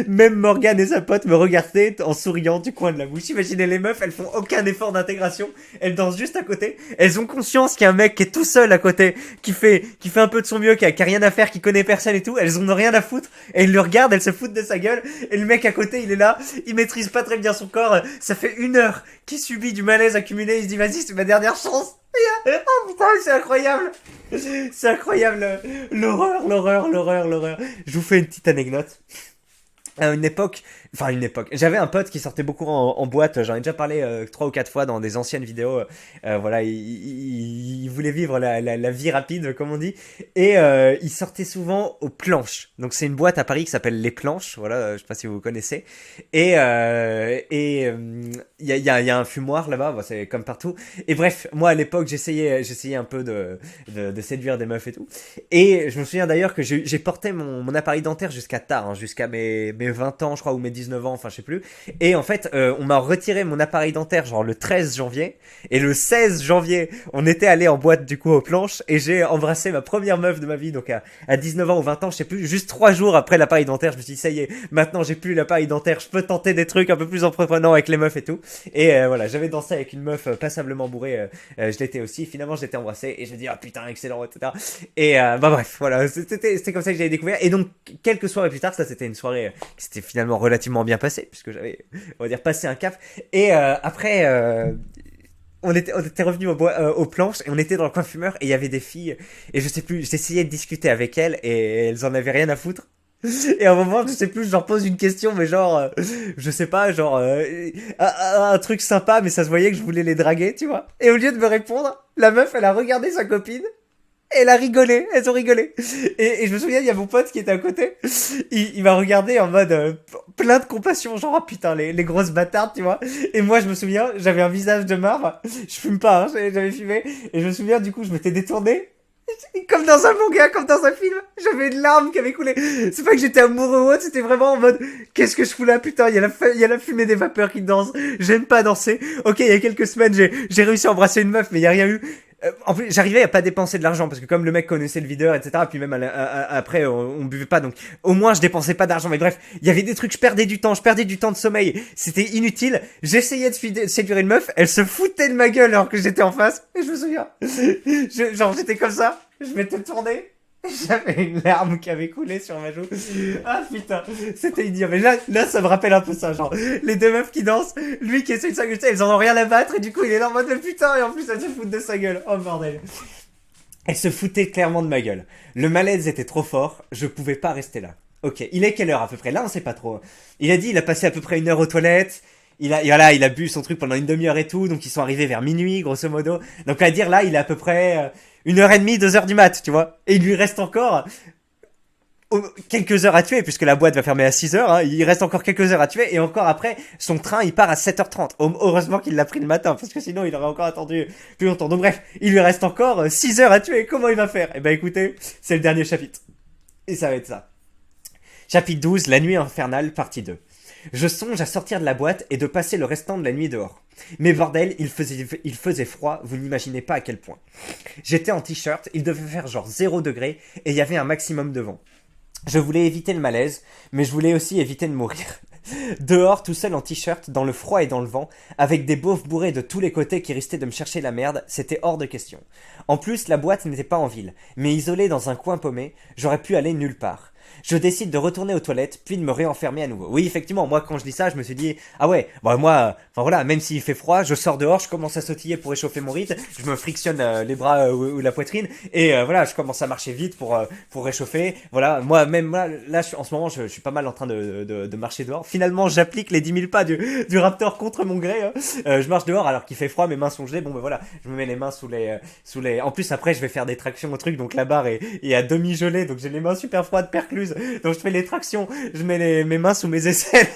Speaker 1: Même Morgane et sa pote me regardaient en souriant du coin de la bouche. Imaginez les meufs, elles font aucun effort d'intégration. Elles dansent juste à côté. Elles ont conscience qu'il y a un mec qui est tout seul à côté, qui fait un peu de son mieux, qui a rien à faire, qui connaît personne et tout. Elles en ont rien à foutre. Et elles le regardent, elles se foutent de sa gueule. Et le mec à côté, il est là. Il maîtrise pas très bien son corps. Ça fait 1 heure qu'il subit du malaise accumulé. Il se dit, vas-y, c'est ma dernière chance. Oh putain, c'est incroyable. C'est incroyable. L'horreur. Je vous fais une petite anecdote. À une époque, j'avais un pote qui sortait beaucoup en boîte, j'en ai déjà parlé 3 ou 4 fois dans des anciennes vidéos, voilà, il voulait vivre la vie rapide, comme on dit, et il sortait souvent aux planches, donc c'est une boîte à Paris qui s'appelle Les Planches, voilà, je sais pas si vous connaissez, et il y a un fumoir là-bas, bon, c'est comme partout, et bref, moi à l'époque j'essayais un peu de séduire des meufs et tout, et je me souviens d'ailleurs que j'ai porté mon appareil dentaire jusqu'à tard, hein, jusqu'à mes 20 ans je crois, ou mes 19 ans, enfin je sais plus, et en fait on m'a retiré mon appareil dentaire genre le 13 janvier, et le 16 janvier on était allé en boîte du coup aux planches, et j'ai embrassé ma première meuf de ma vie, donc à 19 ans ou 20 ans je sais plus, juste 3 jours après l'appareil dentaire, je me suis dit ça y est, maintenant j'ai plus l'appareil dentaire, je peux tenter des trucs un peu plus entreprenants avec les meufs et tout, et voilà, j'avais dansé avec une meuf passablement bourrée, je l'étais aussi, finalement je l'étais embrassé, et je me dis ah putain excellent, etc. Et bah bref, voilà, c'était comme ça que j'avais découvert, et donc quelques soirées plus tard, ça c'était une soirée qui s'était finalement relativement bien passée, puisque j'avais, on va dire, passé un cap, et après on était revenu aux planches, et on était dans le coin fumeur, et il y avait des filles, et je sais plus, j'essayais de discuter avec elles, et elles en avaient rien à foutre. Et à un moment, je sais plus, je leur pose une question, mais genre, je sais pas, genre, un truc sympa, mais ça se voyait que je voulais les draguer, tu vois. Et au lieu de me répondre, la meuf, elle a regardé sa copine, et elle a rigolé, elles ont rigolé. Et je me souviens, il y a mon pote qui était à côté, il m'a regardé en mode plein de compassion, genre, oh, putain, les grosses bâtardes, tu vois. Et moi, je me souviens, j'avais un visage de marbre, je fume pas, hein, j'avais fumé, et je me souviens, du coup, je m'étais détourné, comme dans un manga, comme dans un film, j'avais une larme qui avait coulé. C'est pas que j'étais amoureux ou autre, c'était vraiment en mode, qu'est-ce que je fous là, putain, il y a la fumée des vapeurs qui danse, j'aime pas danser. Ok, il y a quelques semaines, j'ai réussi à embrasser une meuf, mais il y a rien eu. En plus, j'arrivais à pas dépenser de l'argent, parce que comme le mec connaissait le videur, etc., puis même après, on buvait pas, donc au moins je dépensais pas d'argent. Mais bref, il y avait des trucs, je perdais du temps de sommeil, c'était inutile. J'essayais de séduire une meuf, elle se foutait de ma gueule alors que j'étais en face, et je me souviens, genre j'étais comme ça, je m'étais tourné, j'avais une larme qui avait coulé sur ma joue. Ah putain, c'était idiot. Mais là, ça me rappelle un peu ça, genre les deux meufs qui dansent, lui qui essaie de s'aguster, elles en ont rien à battre, et du coup il est là en mode putain, et en plus elles se foutent de sa gueule. Oh bordel. Elle se foutait clairement de ma gueule. Le malaise était trop fort, je pouvais pas rester là. Ok, il est quelle heure à peu près? Là on sait pas trop. Il a dit il a passé à peu près 1 heure aux toilettes. Il a bu son truc pendant une demi-heure et tout, donc ils sont arrivés vers minuit, grosso modo. Donc à dire là, il est à peu près 1h30, 2 heures du mat, tu vois. Et il lui reste encore quelques heures à tuer, puisque la boîte va fermer à 6 heures, hein. Il reste encore quelques heures à tuer, et encore après, son train, il part à 7h30. Heureusement qu'il l'a pris le matin, parce que sinon, il aurait encore attendu plus longtemps. Donc bref, il lui reste encore 6 heures à tuer. Comment il va faire? Eh ben écoutez, c'est le dernier chapitre. Et ça va être ça. Chapitre 12, la nuit infernale, partie 2. Je songe à sortir de la boîte et de passer le restant de la nuit dehors. Mais bordel, il faisait froid, vous n'imaginez pas à quel point. J'étais en t-shirt, il devait faire genre 0 degré, et il y avait un maximum de vent. Je voulais éviter le malaise, mais je voulais aussi éviter de mourir. Dehors, tout seul en t-shirt, dans le froid et dans le vent, avec des beaufs bourrés de tous les côtés qui risquaient de me chercher la merde, c'était hors de question. En plus, la boîte n'était pas en ville, mais isolée dans un coin paumé, j'aurais pu aller nulle part. Je décide de retourner aux toilettes, puis de me réenfermer à nouveau. Oui, effectivement, moi quand je dis ça, je me suis dit, ah ouais, bah moi, enfin voilà, même s'il fait froid, je sors dehors, je commence à sautiller pour réchauffer mon rythme, je me frictionne les bras ou la poitrine, et voilà, je commence à marcher vite pour réchauffer. Voilà, moi même là en ce moment, je suis pas mal en train de marcher dehors. Finalement, j'applique les 10 000 pas du Raptor contre mon gré. Hein. Je marche dehors alors qu'il fait froid, mes mains sont gelées. Bon ben voilà, je me mets les mains sous les. En plus après, je vais faire des tractions au truc, donc la barre est à demi gelée, donc j'ai les mains super froides, percluses. Donc je fais les tractions, je mets mes mains sous mes aisselles.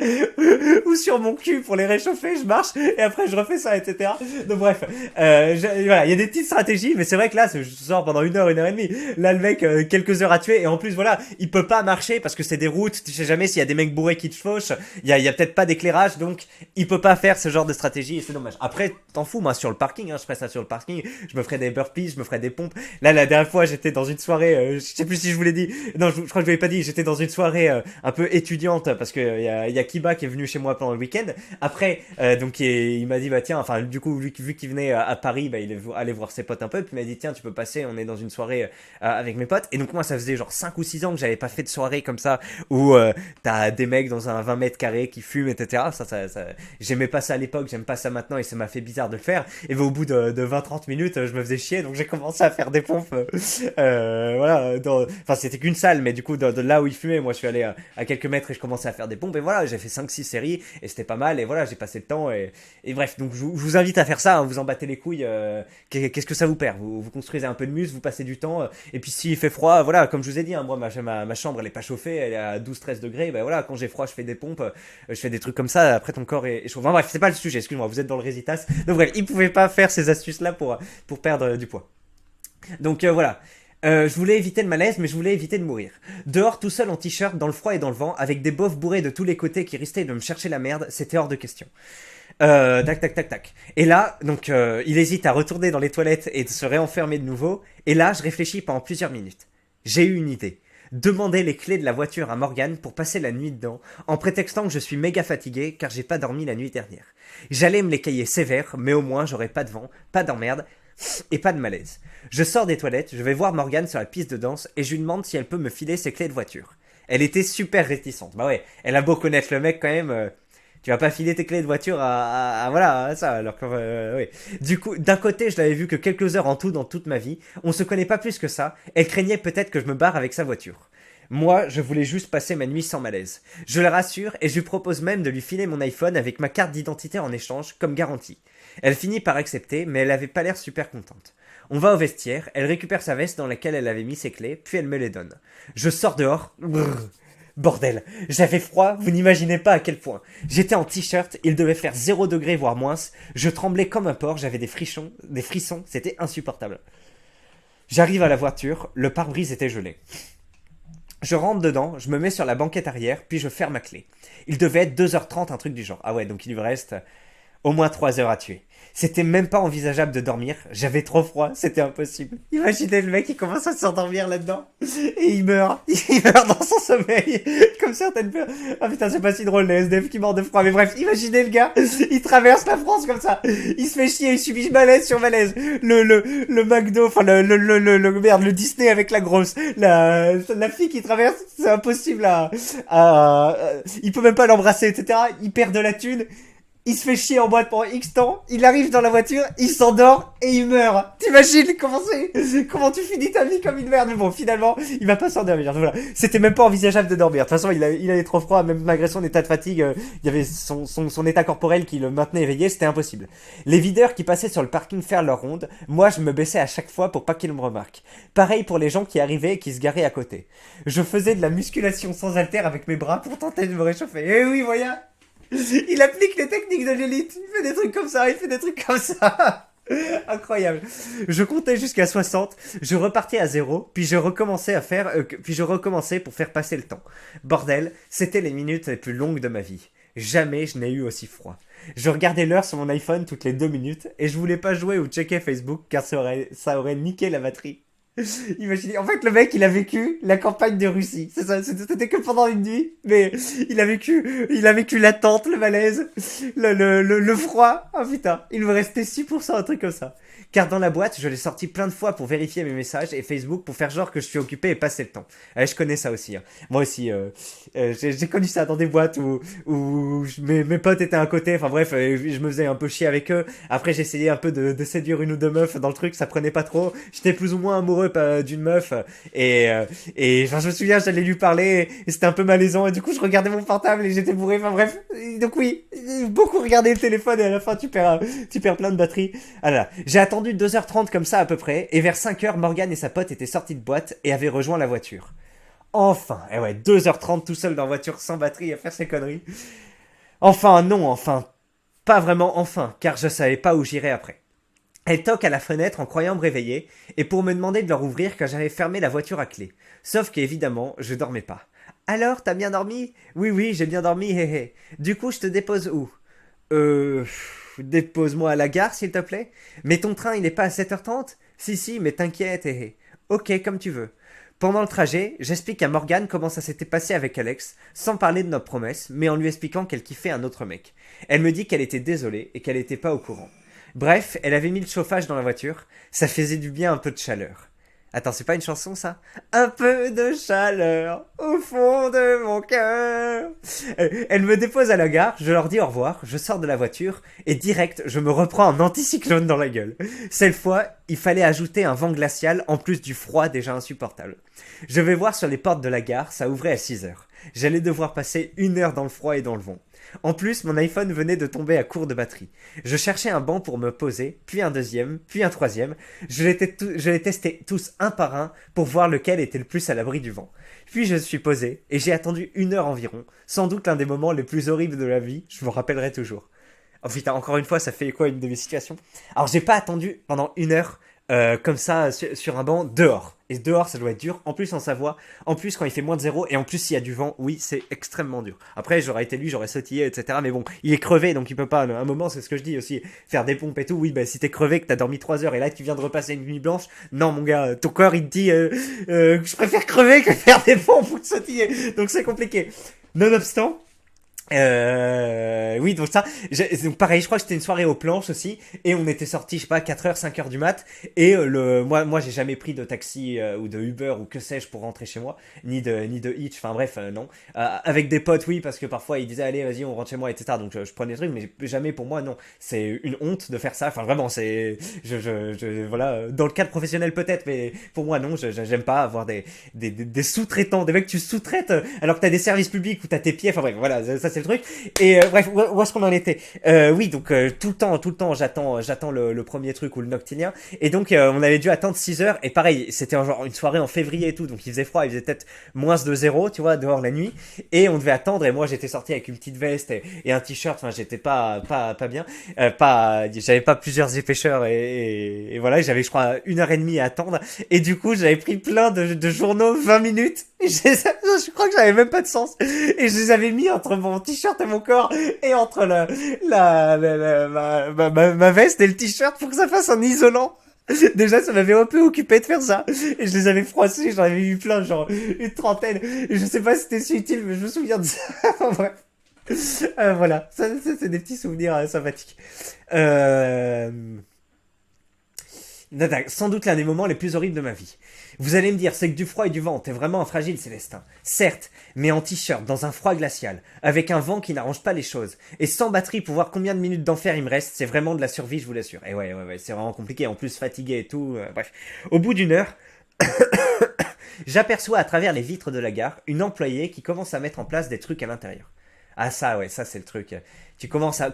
Speaker 1: ou sur mon cul pour les réchauffer, je marche et après je refais ça, etc. Donc bref, voilà, il y a des petites stratégies, mais c'est vrai que là, je sors pendant une heure et demie. Là, le mec, quelques heures à tuer et en plus, voilà, il peut pas marcher parce que c'est des routes. Tu sais jamais s'il y a des mecs bourrés qui te fauchent. Il y a peut-être pas d'éclairage, donc il peut pas faire ce genre de stratégie et c'est dommage. Après, t'en fous, moi sur le parking, je ferais ça sur le parking. Je me ferais des burpees, je me ferais des pompes. Là, la dernière fois, j'étais dans une soirée, je sais plus si je vous l'ai dit. Non, je crois que je l'avais pas dit. J'étais dans une soirée un peu étudiante parce que il y a Kiba qui est venu chez moi pendant le week-end. Après, donc il m'a dit bah tiens, enfin du coup vu qu'il venait à Paris, bah il allait voir ses potes un peu. Puis il m'a dit tiens tu peux passer, on est dans une soirée avec mes potes. Et donc moi ça faisait genre 5 ou 6 ans que j'avais pas fait de soirée comme ça où t'as des mecs dans un 20 mètres carrés qui fument, etc. Ça j'aimais pas ça à l'époque, j'aime pas ça maintenant et ça m'a fait bizarre de le faire. Et bah, au bout de 20-30 minutes, je me faisais chier, donc j'ai commencé à faire des pompes. Voilà, enfin c'était qu'une salle, mais du coup de là où il fumait, moi je suis allé à quelques mètres et je commençais à faire des pompes. Et voilà, j'ai fait 5-6 séries et c'était pas mal. Et voilà, j'ai passé le temps. Et bref, donc je vous invite à faire ça, hein, vous en battez les couilles. Qu'est-ce que ça vous perd, vous construisez un peu de muscle, vous passez du temps. Et puis s'il fait froid, voilà, comme je vous ai dit, hein, moi ma chambre elle est pas chauffée, elle est à 12-13 degrés. Ben voilà, quand j'ai froid, je fais des pompes, je fais des trucs comme ça. Après ton corps est chaud. Enfin bref, c'est pas le sujet, excuse-moi, vous êtes dans le résitas. Donc bref, il pouvait pas faire ces astuces là pour perdre du poids. Donc voilà. Je voulais éviter le malaise, mais je voulais éviter de mourir. Dehors, tout seul en t-shirt, dans le froid et dans le vent, avec des bofs bourrés de tous les côtés qui risquaient de me chercher la merde, c'était hors de question. Tac, tac, tac, tac. Et là, donc, il hésite à retourner dans les toilettes et de se réenfermer de nouveau. Et là, je réfléchis pendant plusieurs minutes. J'ai eu une idée. Demander les clés de la voiture à Morgane pour passer la nuit dedans, en prétextant que je suis méga fatigué car j'ai pas dormi la nuit dernière. J'allais me les cailler sévère, mais au moins j'aurais pas de vent, pas d'emmerde et pas de malaise. Je sors des toilettes, je vais voir Morgane sur la piste de danse et je lui demande si elle peut me filer ses clés de voiture. Elle était super réticente. Bah ouais, elle a beau connaître le mec quand même. Tu vas pas filer tes clés de voiture voilà, à ça, alors que, oui. Du coup, d'un côté, je l'avais vu que quelques heures en tout dans toute ma vie. On se connaît pas plus que ça. Elle craignait peut-être que je me barre avec sa voiture. Moi, je voulais juste passer ma nuit sans malaise. Je la rassure et je lui propose même de lui filer mon iPhone avec ma carte d'identité en échange, comme garantie. Elle finit par accepter, mais elle avait pas l'air super contente. On va au vestiaire, elle récupère sa veste dans laquelle elle avait mis ses clés, puis elle me les donne. Je sors dehors. Brrr. Bordel, j'avais froid, vous n'imaginez pas à quel point. J'étais en t-shirt, il devait faire 0 degré voire moins. Je tremblais comme un porc, j'avais des frissons, c'était insupportable. J'arrive à la voiture, le pare-brise était gelé. Je rentre dedans, je me mets sur la banquette arrière, puis je ferme ma clé. Il devait être 2h30, un truc du genre. Ah ouais, donc il lui reste au moins 3 heures à tuer. C'était même pas envisageable de dormir, j'avais trop froid, c'était impossible. Imaginez le mec qui commence à s'endormir là-dedans, et il meurt dans son sommeil, comme certaines personnes. Ah putain, c'est pas si drôle, les SDF qui meurent de froid, mais bref, imaginez le gars, il traverse la France comme ça, il se fait chier, il subit malaise sur malaise, le McDo, enfin merde, le Disney avec la grosse, la fille qui traverse, c'est impossible il peut même pas l'embrasser, etc., il perd de la thune, il se fait chier en boîte pendant X temps, il arrive dans la voiture, il s'endort et il meurt. T'imagines comment tu finis ta vie comme une merde. Mais bon, finalement, il va pas s'endormir. Voilà. C'était même pas envisageable de dormir. De toute façon, il avait trop froid, même malgré son état de fatigue, il y avait son état corporel qui le maintenait éveillé, c'était impossible. Les videurs qui passaient sur le parking faire leur ronde, moi je me baissais à chaque fois pour pas qu'ils me remarquent. Pareil pour les gens qui arrivaient et qui se garaient à côté. Je faisais de la musculation sans haltère avec mes bras pour tenter de me réchauffer. Eh oui, voyons. Il applique les techniques de l'élite. Il fait des trucs comme ça. Incroyable. Je comptais jusqu'à 60, je repartais à 0, puis je recommençais pour faire passer le temps. Bordel, c'était les minutes les plus longues de ma vie. Jamais je n'ai eu aussi froid. Je regardais l'heure sur mon iPhone toutes les 2 minutes, et je voulais pas jouer ou checker Facebook, car ça aurait niqué la batterie. Imaginez, en fait, le mec, il a vécu la campagne de Russie. C'est ça, c'était que pendant une nuit, mais il a vécu l'attente, le malaise, le froid. Oh putain, il me restait 6%, un truc comme ça. Car dans la boîte, je l'ai sorti plein de fois pour vérifier mes messages et Facebook pour faire genre que je suis occupé et passer le temps. Je connais ça aussi. Hein. Moi aussi, j'ai connu ça dans des boîtes où mes potes étaient à côté. Enfin bref, je me faisais un peu chier avec eux. Après, j'essayais un peu de séduire une ou deux meufs dans le truc, ça prenait pas trop. J'étais plus ou moins amoureux d'une meuf et enfin, je me souviens, j'allais lui parler et c'était un peu malaisant et du coup, je regardais mon portable et j'étais bourré. Enfin bref, donc oui, beaucoup regarder le téléphone et à la fin, tu perds plein de batterie. Ah là, j'ai attendu 2h30 comme ça à peu près, et vers 5h, Morgane et sa pote étaient sortis de boîte et avaient rejoint la voiture. Enfin, et ouais, 2h30 tout seul dans la voiture sans batterie à faire ses conneries. Enfin, non, enfin, pas vraiment enfin, car je savais pas où j'irais après. Elle toque à la fenêtre en croyant me réveiller, et pour me demander de leur ouvrir car j'avais fermé la voiture à clé. Sauf qu'évidemment, je dormais pas. Alors, t'as bien dormi? Oui, oui, j'ai bien dormi, hé hé. Du coup, je te dépose où? Euh... Dépose-moi à la gare, s'il te plaît. Mais ton train, il est pas à 7h30? Si, si, mais t'inquiète, hé hé. Ok, comme tu veux. Pendant le trajet, j'explique à Morgane comment ça s'était passé avec Alex, sans parler de notre promesse, mais en lui expliquant qu'elle kiffait un autre mec. Elle me dit qu'elle était désolée et qu'elle n'était pas au courant. Bref, elle avait mis le chauffage dans la voiture, ça faisait du bien un peu de chaleur. Attends, c'est pas une chanson ça? Un peu de chaleur au fond de mon cœur. Elle me dépose à la gare, je leur dis au revoir, je sors de la voiture et direct, je me reprends un anticyclone dans la gueule. Cette fois, il fallait ajouter un vent glacial en plus du froid déjà insupportable. Je vais voir sur les portes de la gare, ça ouvrait à 6h. J'allais devoir passer 1 heure dans le froid et dans le vent. En plus, mon iPhone venait de tomber à court de batterie. Je cherchais un banc pour me poser, puis un deuxième, puis un troisième. Je les testais tous un par un pour voir lequel était le plus à l'abri du vent. Puis je suis posé et j'ai attendu 1 heure environ, sans doute l'un des moments les plus horribles de la vie, je me rappellerai toujours. Oh putain, encore une fois, ça fait quoi une de mes situations? Alors j'ai pas attendu pendant 1 heure comme ça sur un banc dehors. Et dehors, ça doit être dur. En plus, en Savoie. En plus, quand il fait -0. Et en plus, s'il y a du vent, oui, c'est extrêmement dur. Après, j'aurais été lui, j'aurais sautillé, etc. Mais bon, il est crevé, donc il peut pas. À un moment, c'est ce que je dis aussi. Faire des pompes et tout. Oui, bah, si t'es crevé, que t'as dormi 3 heures et là, tu viens de repasser une nuit blanche. Non, mon gars, ton corps, il te dit que je préfère crever que faire des pompes ou de sautiller. Donc, c'est compliqué. Nonobstant, oui, donc ça, donc pareil, je crois que c'était une soirée aux planches aussi, et on était sortis, je sais pas, 4h, 5h du mat, et moi j'ai jamais pris de taxi ou de Uber ou que sais-je pour rentrer chez moi, ni de Hitch, enfin bref, non. Avec des potes, oui, parce que parfois ils disaient, allez, vas-y, on rentre chez moi, etc. Donc je prenais des trucs, mais jamais pour moi, non. C'est une honte de faire ça, enfin vraiment, voilà, dans le cadre professionnel peut-être, mais pour moi, non, j'aime pas avoir des sous-traitants, des mecs que tu sous-traites alors que t'as des services publics où t'as tes pieds, enfin bref, voilà, ça c'est le truc. Et bref, où est-ce qu'on en était? Oui, donc tout le temps, j'attends le premier truc ou le noctilien. Et donc on avait dû attendre 6 heures. Et pareil, c'était genre une soirée en février et tout, donc il faisait froid, il faisait peut-être -0, tu vois, dehors la nuit. Et on devait attendre. Et moi j'étais sorti avec une petite veste et un t-shirt. Enfin, j'étais pas bien. J'avais pas plusieurs épaisseurs et voilà, j'avais je crois 1 heure et demie à attendre. Et du coup, j'avais pris plein de journaux 20 minutes. Je crois que j'avais même pas de sens. Et je les avais mis entre mon t-shirt et mon corps et entre ma veste et le t-shirt pour que ça fasse un isolant. Déjà, ça m'avait un peu occupé de faire ça. Et je les avais froissés, j'en avais eu plein, genre une trentaine. Et je sais pas si c'était si utile, mais je me souviens de ça. Bref. Voilà, ça c'est des petits souvenirs sympathiques. Euh... Sans doute l'un des moments les plus horribles de ma vie. Vous allez me dire, c'est que du froid et du vent, t'es vraiment un fragile Célestin. Certes, mais en t-shirt, dans un froid glacial, avec un vent qui n'arrange pas les choses, et sans batterie pour voir combien de minutes d'enfer il me reste, c'est vraiment de la survie, je vous l'assure. Et ouais, c'est vraiment compliqué, en plus fatigué et tout, bref. Au bout d'1 heure, j'aperçois à travers les vitres de la gare une employée qui commence à mettre en place des trucs à l'intérieur. Ah ça ouais, ça c'est le truc.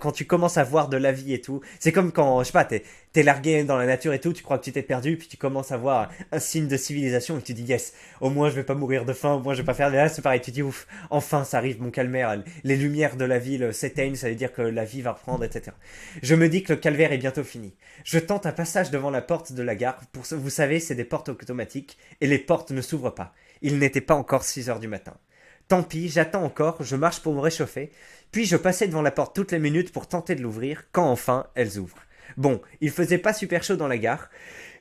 Speaker 1: Quand tu commences à voir de la vie et tout, c'est comme quand, je sais pas, t'es largué dans la nature et tout, tu crois que tu t'es perdu, puis tu commences à voir un signe de civilisation et tu dis yes, au moins je vais pas mourir de faim, au moins je vais pas faire de là, c'est pareil, tu dis ouf, enfin ça arrive mon calvaire, les lumières de la ville s'éteignent, ça veut dire que la vie va reprendre, etc. Je me dis que le calvaire est bientôt fini. Je tente un passage devant la porte de la gare, vous savez, c'est des portes automatiques, et les portes ne s'ouvrent pas. Il n'était pas encore 6 heures du matin. Tant pis, j'attends encore, je marche pour me réchauffer, puis je passais devant la porte toutes les minutes pour tenter de l'ouvrir, quand enfin elles ouvrent. Bon, il faisait pas super chaud dans la gare,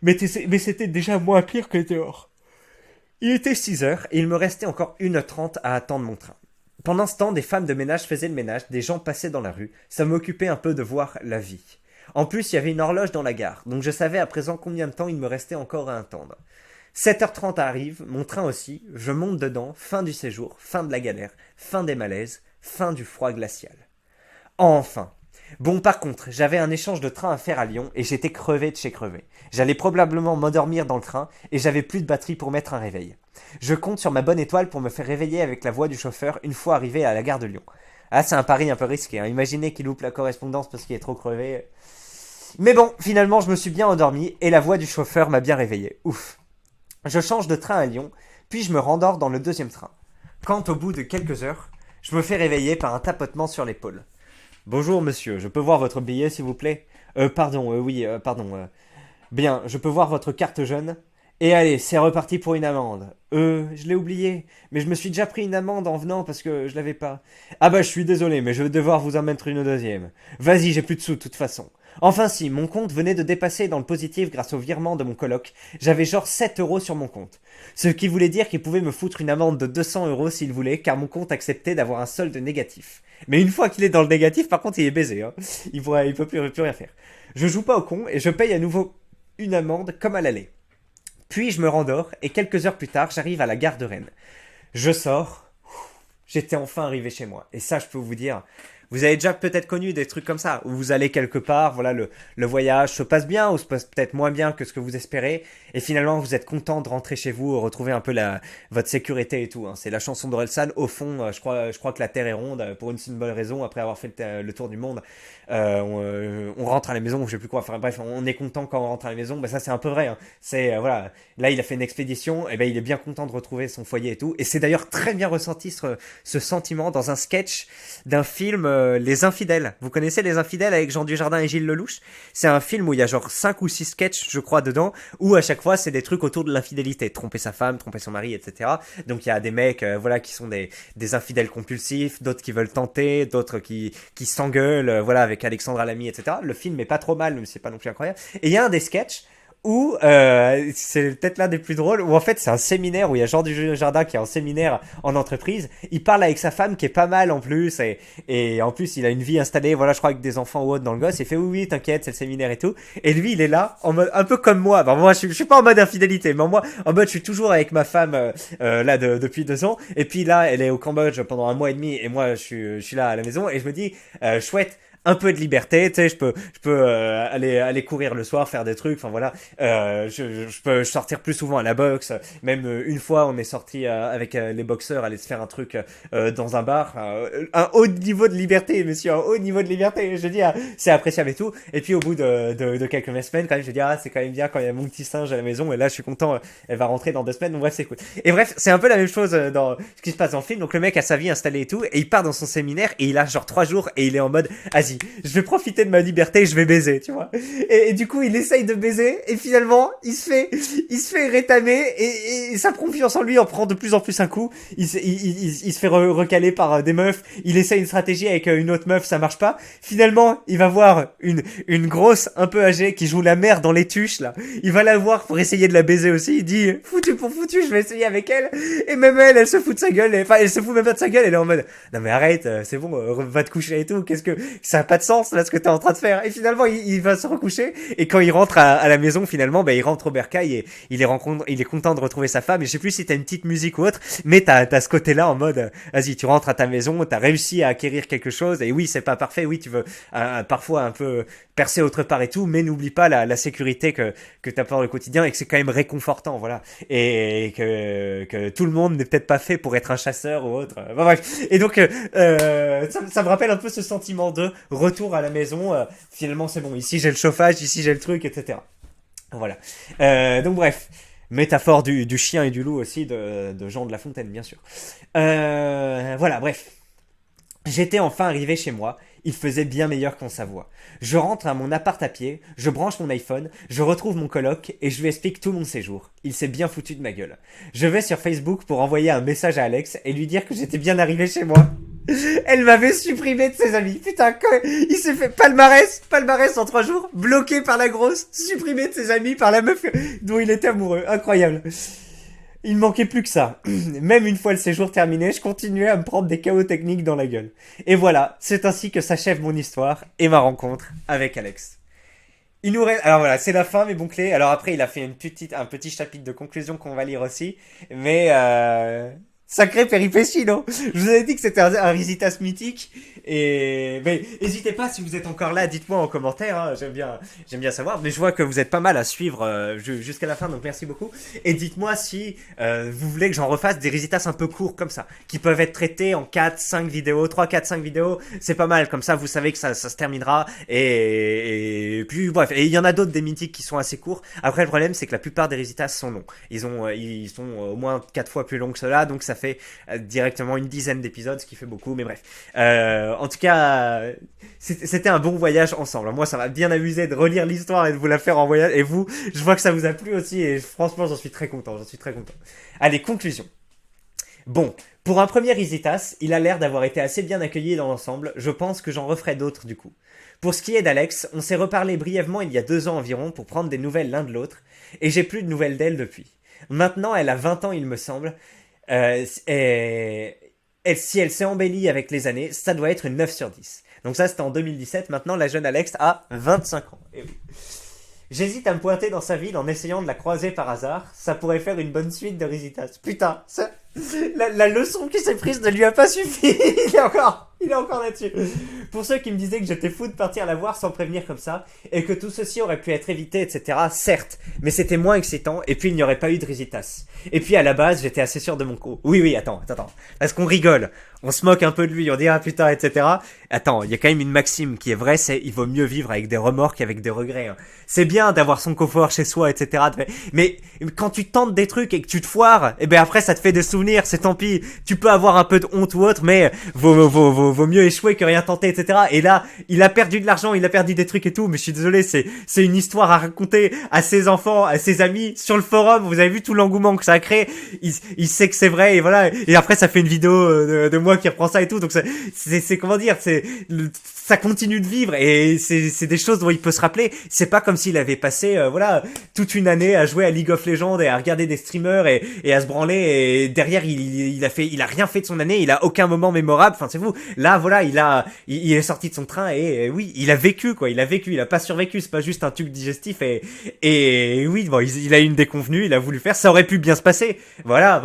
Speaker 1: mais c'était déjà moins pire que dehors. Il était 6 heures et il me restait encore 1h30 à attendre mon train. Pendant ce temps, des femmes de ménage faisaient le ménage, des gens passaient dans la rue, ça m'occupait un peu de voir la vie. En plus, il y avait une horloge dans la gare, donc je savais à présent combien de temps il me restait encore à attendre. 7h30 arrive, mon train aussi, je monte dedans, fin du séjour, fin de la galère, fin des malaises, fin du froid glacial. Enfin. Bon, par contre, j'avais un échange de train à faire à Lyon et j'étais crevé de chez crevé. J'allais probablement m'endormir dans le train et j'avais plus de batterie pour mettre un réveil. Je compte sur ma bonne étoile pour me faire réveiller avec la voix du chauffeur une fois arrivé à la gare de Lyon. Ah, c'est un pari un peu risqué, hein. Imaginez qu'il loupe la correspondance parce qu'il est trop crevé. Mais bon, finalement, je me suis bien endormi et la voix du chauffeur m'a bien réveillé. Ouf. Je change de train à Lyon, puis je me rendors dans le deuxième train. Quand, au bout de quelques heures, je me fais réveiller par un tapotement sur l'épaule. Bonjour monsieur, je peux voir votre billet s'il vous plaît? Pardon, oui, pardon. Bien, je peux voir votre carte jaune? Et allez, c'est reparti pour une amende. Je l'ai oublié, mais je me suis déjà pris une amende en venant parce que je l'avais pas. Ah bah je suis désolé, mais je vais devoir vous en mettre une deuxième. Vas-y, j'ai plus de sous de toute façon. Enfin si, mon compte venait de dépasser dans le positif grâce au virement de mon coloc. J'avais genre 7 euros sur mon compte. Ce qui voulait dire qu'il pouvait me foutre une amende de 200 euros s'il voulait, car mon compte acceptait d'avoir un solde négatif. Mais une fois qu'il est dans le négatif, par contre, il est baisé. Hein. Il peut plus rien faire. Je joue pas au con et je paye à nouveau une amende comme à l'aller. Puis je me rendors et quelques heures plus tard, j'arrive à la gare de Rennes. Je sors, j'étais enfin arrivé chez moi. Et ça, je peux vous dire, vous avez déjà peut-être connu des trucs comme ça, où vous allez quelque part, voilà, le voyage se passe bien, ou se passe peut-être moins bien que ce que vous espérez, et finalement vous êtes content de rentrer chez vous, retrouver un peu votre sécurité et tout. Hein. C'est la chanson d'Orelsan, au fond, je crois que la Terre est ronde, pour une seule bonne raison, après avoir fait le tour du monde. On rentre à la maison, je sais plus quoi, enfin bref, on est content quand on rentre à la maison, bah ça c'est un peu vrai. Hein. C'est, voilà, là il a fait une expédition, et ben il est bien content de retrouver son foyer et tout, et c'est d'ailleurs très bien ressenti ce sentiment dans un sketch d'un film Les Infidèles. Vous connaissez Les Infidèles avec Jean Dujardin et Gilles Lelouch? C'est un film où il y a genre 5 ou 6 sketchs, je crois, dedans, où à chaque fois c'est des trucs autour de l'infidélité, tromper sa femme, tromper son mari, etc. Donc il y a des mecs, voilà, qui sont des infidèles compulsifs, d'autres qui veulent tenter, d'autres qui s'engueulent, voilà, avec Alexandra Lamy, etc. Le film est pas trop mal, mais c'est pas non plus incroyable. Et il y a un des sketchs où c'est peut-être l'un des plus drôles, où en fait c'est un séminaire où il y a Jean Dujardin qui est en séminaire en entreprise, il parle avec sa femme qui est pas mal en plus, et en plus il a une vie installée, voilà, je crois avec des enfants ou autre dans le gosse, il fait oui t'inquiète c'est le séminaire et tout, et lui il est là en mode un peu comme moi. Ben, moi je suis pas en mode infidélité, mais moi en mode je suis toujours avec ma femme là depuis 2 ans, et puis là elle est au Cambodge pendant un mois et demi, et moi je suis là à la maison, et je me dis chouette, un peu de liberté, tu sais, je peux aller courir le soir, faire des trucs, enfin voilà, je peux sortir plus souvent à la boxe, même une fois on est sorti avec les boxeurs aller se faire un truc dans un bar, un haut niveau de liberté, monsieur, un haut niveau de liberté, je dis, c'est appréciable et tout, et puis au bout de quelques semaines, quand même, je dis, c'est quand même bien quand il y a mon petit singe à la maison, et là je suis content, elle va rentrer dans 2 semaines, donc bref, c'est cool. Et bref, c'est un peu la même chose dans ce qui se passe dans le film, donc le mec a sa vie installée et tout, et il part dans son séminaire, et il a genre 3 jours, et il est en mode, vas-y, je vais profiter de ma liberté, je vais baiser, tu vois. Et du coup, il essaye de baiser, et finalement, il se fait rétamer, et sa confiance en lui en prend de plus en plus un coup. Il se fait recaler par des meufs, il essaye une stratégie avec une autre meuf, ça marche pas. Finalement, il va voir une grosse, un peu âgée, qui joue la mère dans les tuches, là. Il va la voir pour essayer de la baiser aussi, il dit, foutu pour foutu, je vais essayer avec elle. Et même elle se fout de sa gueule, enfin, elle se fout même pas de sa gueule, elle est en mode, non mais arrête, c'est bon, va te coucher et tout, ça a pas de sens là ce que t'es en train de faire. Et finalement il va se recoucher, et quand il rentre à la maison finalement, il rentre au bercail, et il est content de retrouver sa femme, et je sais plus si t'as une petite musique ou autre, mais t'as ce côté là en mode vas-y, tu rentres à ta maison, t'as réussi à acquérir quelque chose, et oui c'est pas parfait, oui tu veux parfois un peu percer autre part et tout, mais n'oublie pas la sécurité que t'apportes au quotidien, et que c'est quand même réconfortant, voilà, et que tout le monde n'est peut-être pas fait pour être un chasseur ou autre, bon, bref. Et donc ça me rappelle un peu ce sentiment de retour à la maison, finalement c'est bon, ici j'ai le chauffage, ici j'ai le truc, etc. Voilà. Donc bref, métaphore du chien et du loup aussi, de Jean de La Fontaine, bien sûr. Voilà, bref. J'étais enfin arrivé chez moi, il faisait bien meilleur qu'en Savoie. Je rentre à mon appart à pied, je branche mon iPhone, je retrouve mon coloc et je lui explique tout mon séjour. Il s'est bien foutu de ma gueule. Je vais sur Facebook pour envoyer un message à Alex et lui dire que j'étais bien arrivé chez moi. Elle m'avait supprimé de ses amis. Putain, il s'est fait palmarès en 3 jours, bloqué par la grosse, supprimé de ses amis par la meuf dont il était amoureux. Incroyable. Il ne manquait plus que ça. Même une fois le séjour terminé, je continuais à me prendre des chaos techniques dans la gueule. Et voilà, c'est ainsi que s'achève mon histoire et ma rencontre avec Alex. Il nous reste... Alors voilà, c'est la fin, mes bons clés. Alors après, il a fait un petit chapitre de conclusion qu'on va lire aussi. Mais sacré péripétie, non? Je vous avais dit que c'était un Risitas mythique. Et mais n'hésitez pas, si vous êtes encore là, dites-moi en commentaire. Hein, j'aime bien savoir. Mais je vois que vous êtes pas mal à suivre jusqu'à la fin, donc merci beaucoup. Et dites-moi si vous voulez que j'en refasse des Risitas un peu courts comme ça, qui peuvent être traités en 4, 5 vidéos, 3, 4, 5 vidéos. C'est pas mal, comme ça vous savez que ça se terminera. Et puis bref, et il y en a d'autres des mythiques qui sont assez courts. Après le problème c'est que la plupart des Risitas sont longs. Ils sont au moins 4 fois plus longs que cela, donc ça fait fait directement une dizaine d'épisodes, ce qui fait beaucoup, mais bref. En tout cas, c'était un bon voyage ensemble. Moi, ça m'a bien amusé de relire l'histoire et de vous la faire en voyage. Et vous, je vois que ça vous a plu aussi, et franchement, j'en suis très content, j'en suis très content. Allez, conclusion. Bon, pour un premier Isitas, il a l'air d'avoir été assez bien accueilli dans l'ensemble, je pense que j'en referai d'autres du coup. Pour ce qui est d'Alex, on s'est reparlé brièvement il y a 2 ans environ pour prendre des nouvelles l'un de l'autre, et j'ai plus de nouvelles d'elle depuis. Maintenant, elle a 20 ans il me semble, et si elle s'est embellie avec les années, ça doit être une 9 sur 10. Donc ça c'était en 2017, maintenant la jeune Alex a 25 ans. Et oui. J'hésite à me pointer dans sa ville en essayant de la croiser par hasard. Ça pourrait faire une bonne suite de Risitas. Putain, la leçon qui s'est prise ne lui a pas suffi. Il est encore là-dessus. Pour ceux qui me disaient que j'étais fou de partir la voir sans prévenir comme ça, et que tout ceci aurait pu être évité, etc., certes, mais c'était moins excitant, et puis il n'y aurait pas eu de Risitas. Et puis à la base, j'étais assez sûr de mon coup. Oui, attends. Parce qu'on rigole, on se moque un peu de lui, on dit ah putain, etc. Attends, il y a quand même une maxime qui est vraie, c'est il vaut mieux vivre avec des remords qu'avec des regrets. Hein. C'est bien d'avoir son confort chez soi, etc. Mais quand tu tentes des trucs et que tu te foires, et ben après ça te fait des souvenirs, c'est tant pis. Tu peux avoir un peu de honte ou autre, mais vaut mieux échouer que rien tenter, etc. Et là, il a perdu de l'argent, il a perdu des trucs et tout, mais je suis désolé, c'est une histoire à raconter à ses enfants, à ses amis, sur le forum. Vous avez vu tout l'engouement que ça a créé. Il sait que c'est vrai, et voilà. Et après, ça fait une vidéo de moi qui reprend ça et tout. Donc c'est comment dire, ça continue de vivre, et c'est des choses dont il peut se rappeler. C'est pas comme s'il avait passé toute une année à jouer à League of Legends et à regarder des streamers et à se branler, et derrière il a rien fait de son année, il a aucun moment mémorable. Enfin c'est vous. Là voilà, il est sorti de son train, et oui, il a vécu quoi, il a pas survécu, c'est pas juste un tube digestif, et oui, bon, il a eu une déconvenue, il a voulu faire, ça aurait pu bien se passer. Voilà.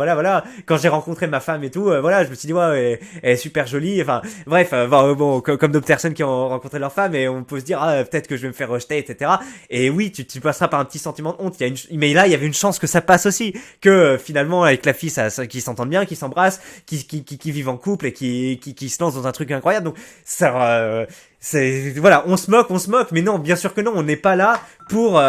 Speaker 1: Quand j'ai rencontré ma femme et tout, voilà, je me suis dit ouais, elle est super jolie, enfin bref, bon, comme d'autres personnes qui ont rencontré leur femme, et on peut se dire peut-être que je vais me faire rejeter, etc. Et oui, tu passeras par un petit sentiment de honte. Mais là il y avait une chance que ça passe aussi, que finalement avec la fille ça qu'ils s'entendent bien, qu'ils s'embrassent, qu'ils vivent en couple, et qui se lancent dans un truc incroyable. Donc ça voilà, on se moque, mais non, bien sûr que non, on n'est pas là pour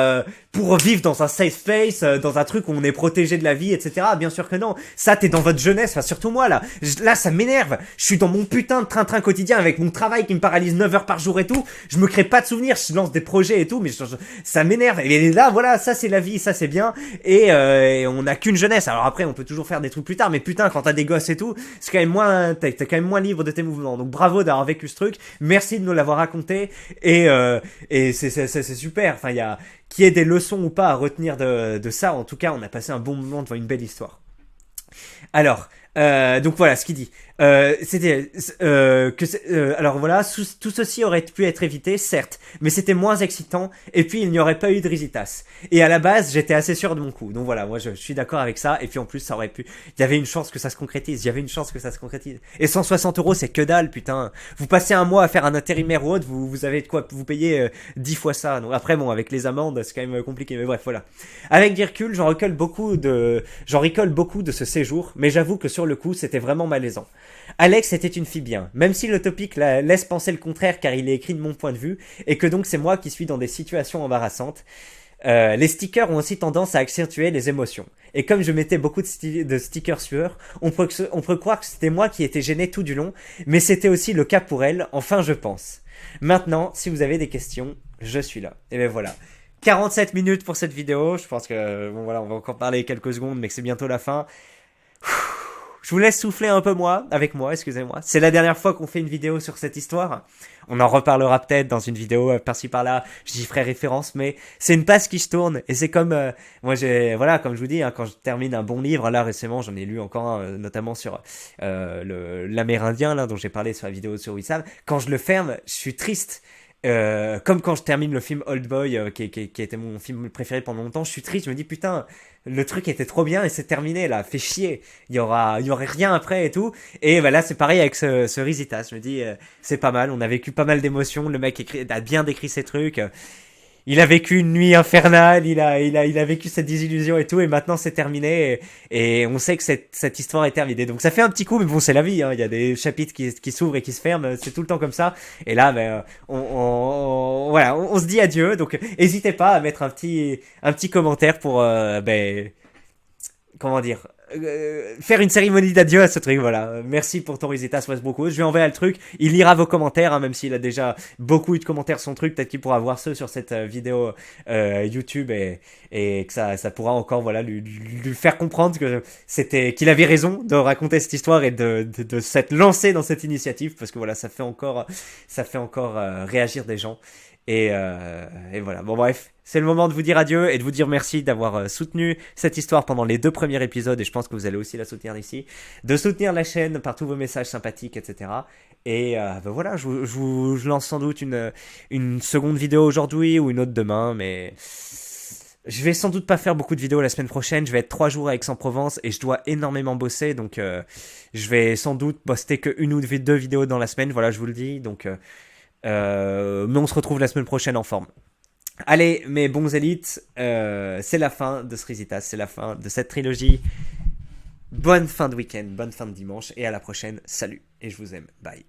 Speaker 1: vivre dans un safe space, dans un truc où on est protégé de la vie, etc. Bien sûr que non. Ça, t'es dans votre jeunesse, enfin surtout moi là. Là, ça m'énerve. Je suis dans mon putain de train-train quotidien avec mon travail qui me paralyse 9 heures par jour et tout. Je me crée pas de souvenirs, je lance des projets et tout, mais ça m'énerve. Et là, voilà, ça c'est la vie, ça c'est bien. Et on n'a qu'une jeunesse. Alors après, on peut toujours faire des trucs plus tard, mais putain, quand t'as des gosses et tout, c'est quand même moins, t'es quand même moins libre de tes mouvements. Donc bravo d'avoir vécu ce truc. Merci de nous l'avoir raconté, et c'est super. Enfin, il y a qu'il y ait des leçons ou pas à retenir de ça. En tout cas, on a passé un bon moment devant une belle histoire. Alors, donc voilà ce qu'il dit. Alors voilà, tout ceci aurait pu être évité, certes, mais c'était moins excitant, et puis il n'y aurait pas eu de Risitas. Et à la base, j'étais assez sûr de mon coup. Donc voilà, moi je suis d'accord avec ça, et puis en plus ça aurait pu... Il y avait une chance que ça se concrétise, Et 160 €, c'est que dalle, putain. Vous passez un mois à faire un intérimaire ou autre, vous avez de quoi vous payer 10 fois ça. Donc après, bon, avec les amendes, c'est quand même compliqué, mais bref, voilà. Avec du recul, j'en rigole beaucoup de ce séjour, mais j'avoue que sur le coup, c'était vraiment malaisant. Alex était une fille bien, même si le topic laisse penser le contraire car il est écrit de mon point de vue, et que donc c'est moi qui suis dans des situations embarrassantes. Les stickers ont aussi tendance à accentuer les émotions. Et comme je mettais beaucoup de stickers sueur, on peut croire que c'était moi qui étais gêné tout du long, mais c'était aussi le cas pour elle, enfin je pense. Maintenant, si vous avez des questions, je suis là. Et ben voilà. 47 minutes pour cette vidéo, je pense que, bon voilà, on va encore parler quelques secondes, mais que c'est bientôt la fin. Je vous laisse souffler un peu avec moi, excusez-moi. C'est la dernière fois qu'on fait une vidéo sur cette histoire. On en reparlera peut-être dans une vidéo par-ci par-là. J'y ferai référence, mais c'est une passe qui se tourne. Et c'est comme, voilà, comme je vous dis, hein, quand je termine un bon livre, là récemment, j'en ai lu encore un, notamment sur l'Amérindien, là, dont j'ai parlé sur la vidéo sur Wissam. Quand je le ferme, je suis triste. Comme quand je termine le film Old Boy, qui a été mon film préféré pendant longtemps, je suis triste, je me dis putain, le truc était trop bien et c'est terminé là, fait chier, il y aurait rien après et tout. Et bah là c'est pareil avec ce Risitas, je me dis c'est pas mal, on a vécu pas mal d'émotions, le mec a bien décrit ses trucs. Il a vécu une nuit infernale, il a vécu cette désillusion et tout, et maintenant c'est terminé, et on sait que cette histoire est terminée. Donc ça fait un petit coup, mais bon, c'est la vie, hein. Il y a des chapitres qui s'ouvrent et qui se ferment, c'est tout le temps comme ça. Et là, voilà, on se dit adieu. Donc n'hésitez pas à mettre un petit commentaire pour comment dire, faire une cérémonie d'adieu à ce truc, voilà. Merci pour ton Risitas Westbrook. Je lui enverrai le truc. Il lira vos commentaires, hein, même s'il a déjà beaucoup eu de commentaires sur son truc. Peut-être qu'il pourra voir ceux sur cette vidéo YouTube et que ça pourra encore, voilà, lui faire comprendre que qu'il avait raison de raconter cette histoire et de s'être lancé dans cette initiative parce que voilà, ça fait encore réagir des gens. Et voilà. Bon, bref, c'est le moment de vous dire adieu et de vous dire merci d'avoir soutenu cette histoire pendant les 2 premiers épisodes. Et je pense que vous allez aussi la soutenir d'ici. De soutenir la chaîne par tous vos messages sympathiques, etc. Et ben voilà, je lance sans doute une seconde vidéo aujourd'hui ou une autre demain. Mais je vais sans doute pas faire beaucoup de vidéos la semaine prochaine. Je vais être 3 jours à Aix-en-Provence et je dois énormément bosser. Donc je vais sans doute poster que 1 ou 2 vidéos dans la semaine. Voilà, je vous le dis. Donc. Mais on se retrouve la semaine prochaine en forme. Allez, mes bons élites, c'est la fin de ce Risitas, c'est la fin de cette trilogie. Bonne fin de week-end, bonne fin de dimanche, et à la prochaine. Salut, et je vous aime. Bye.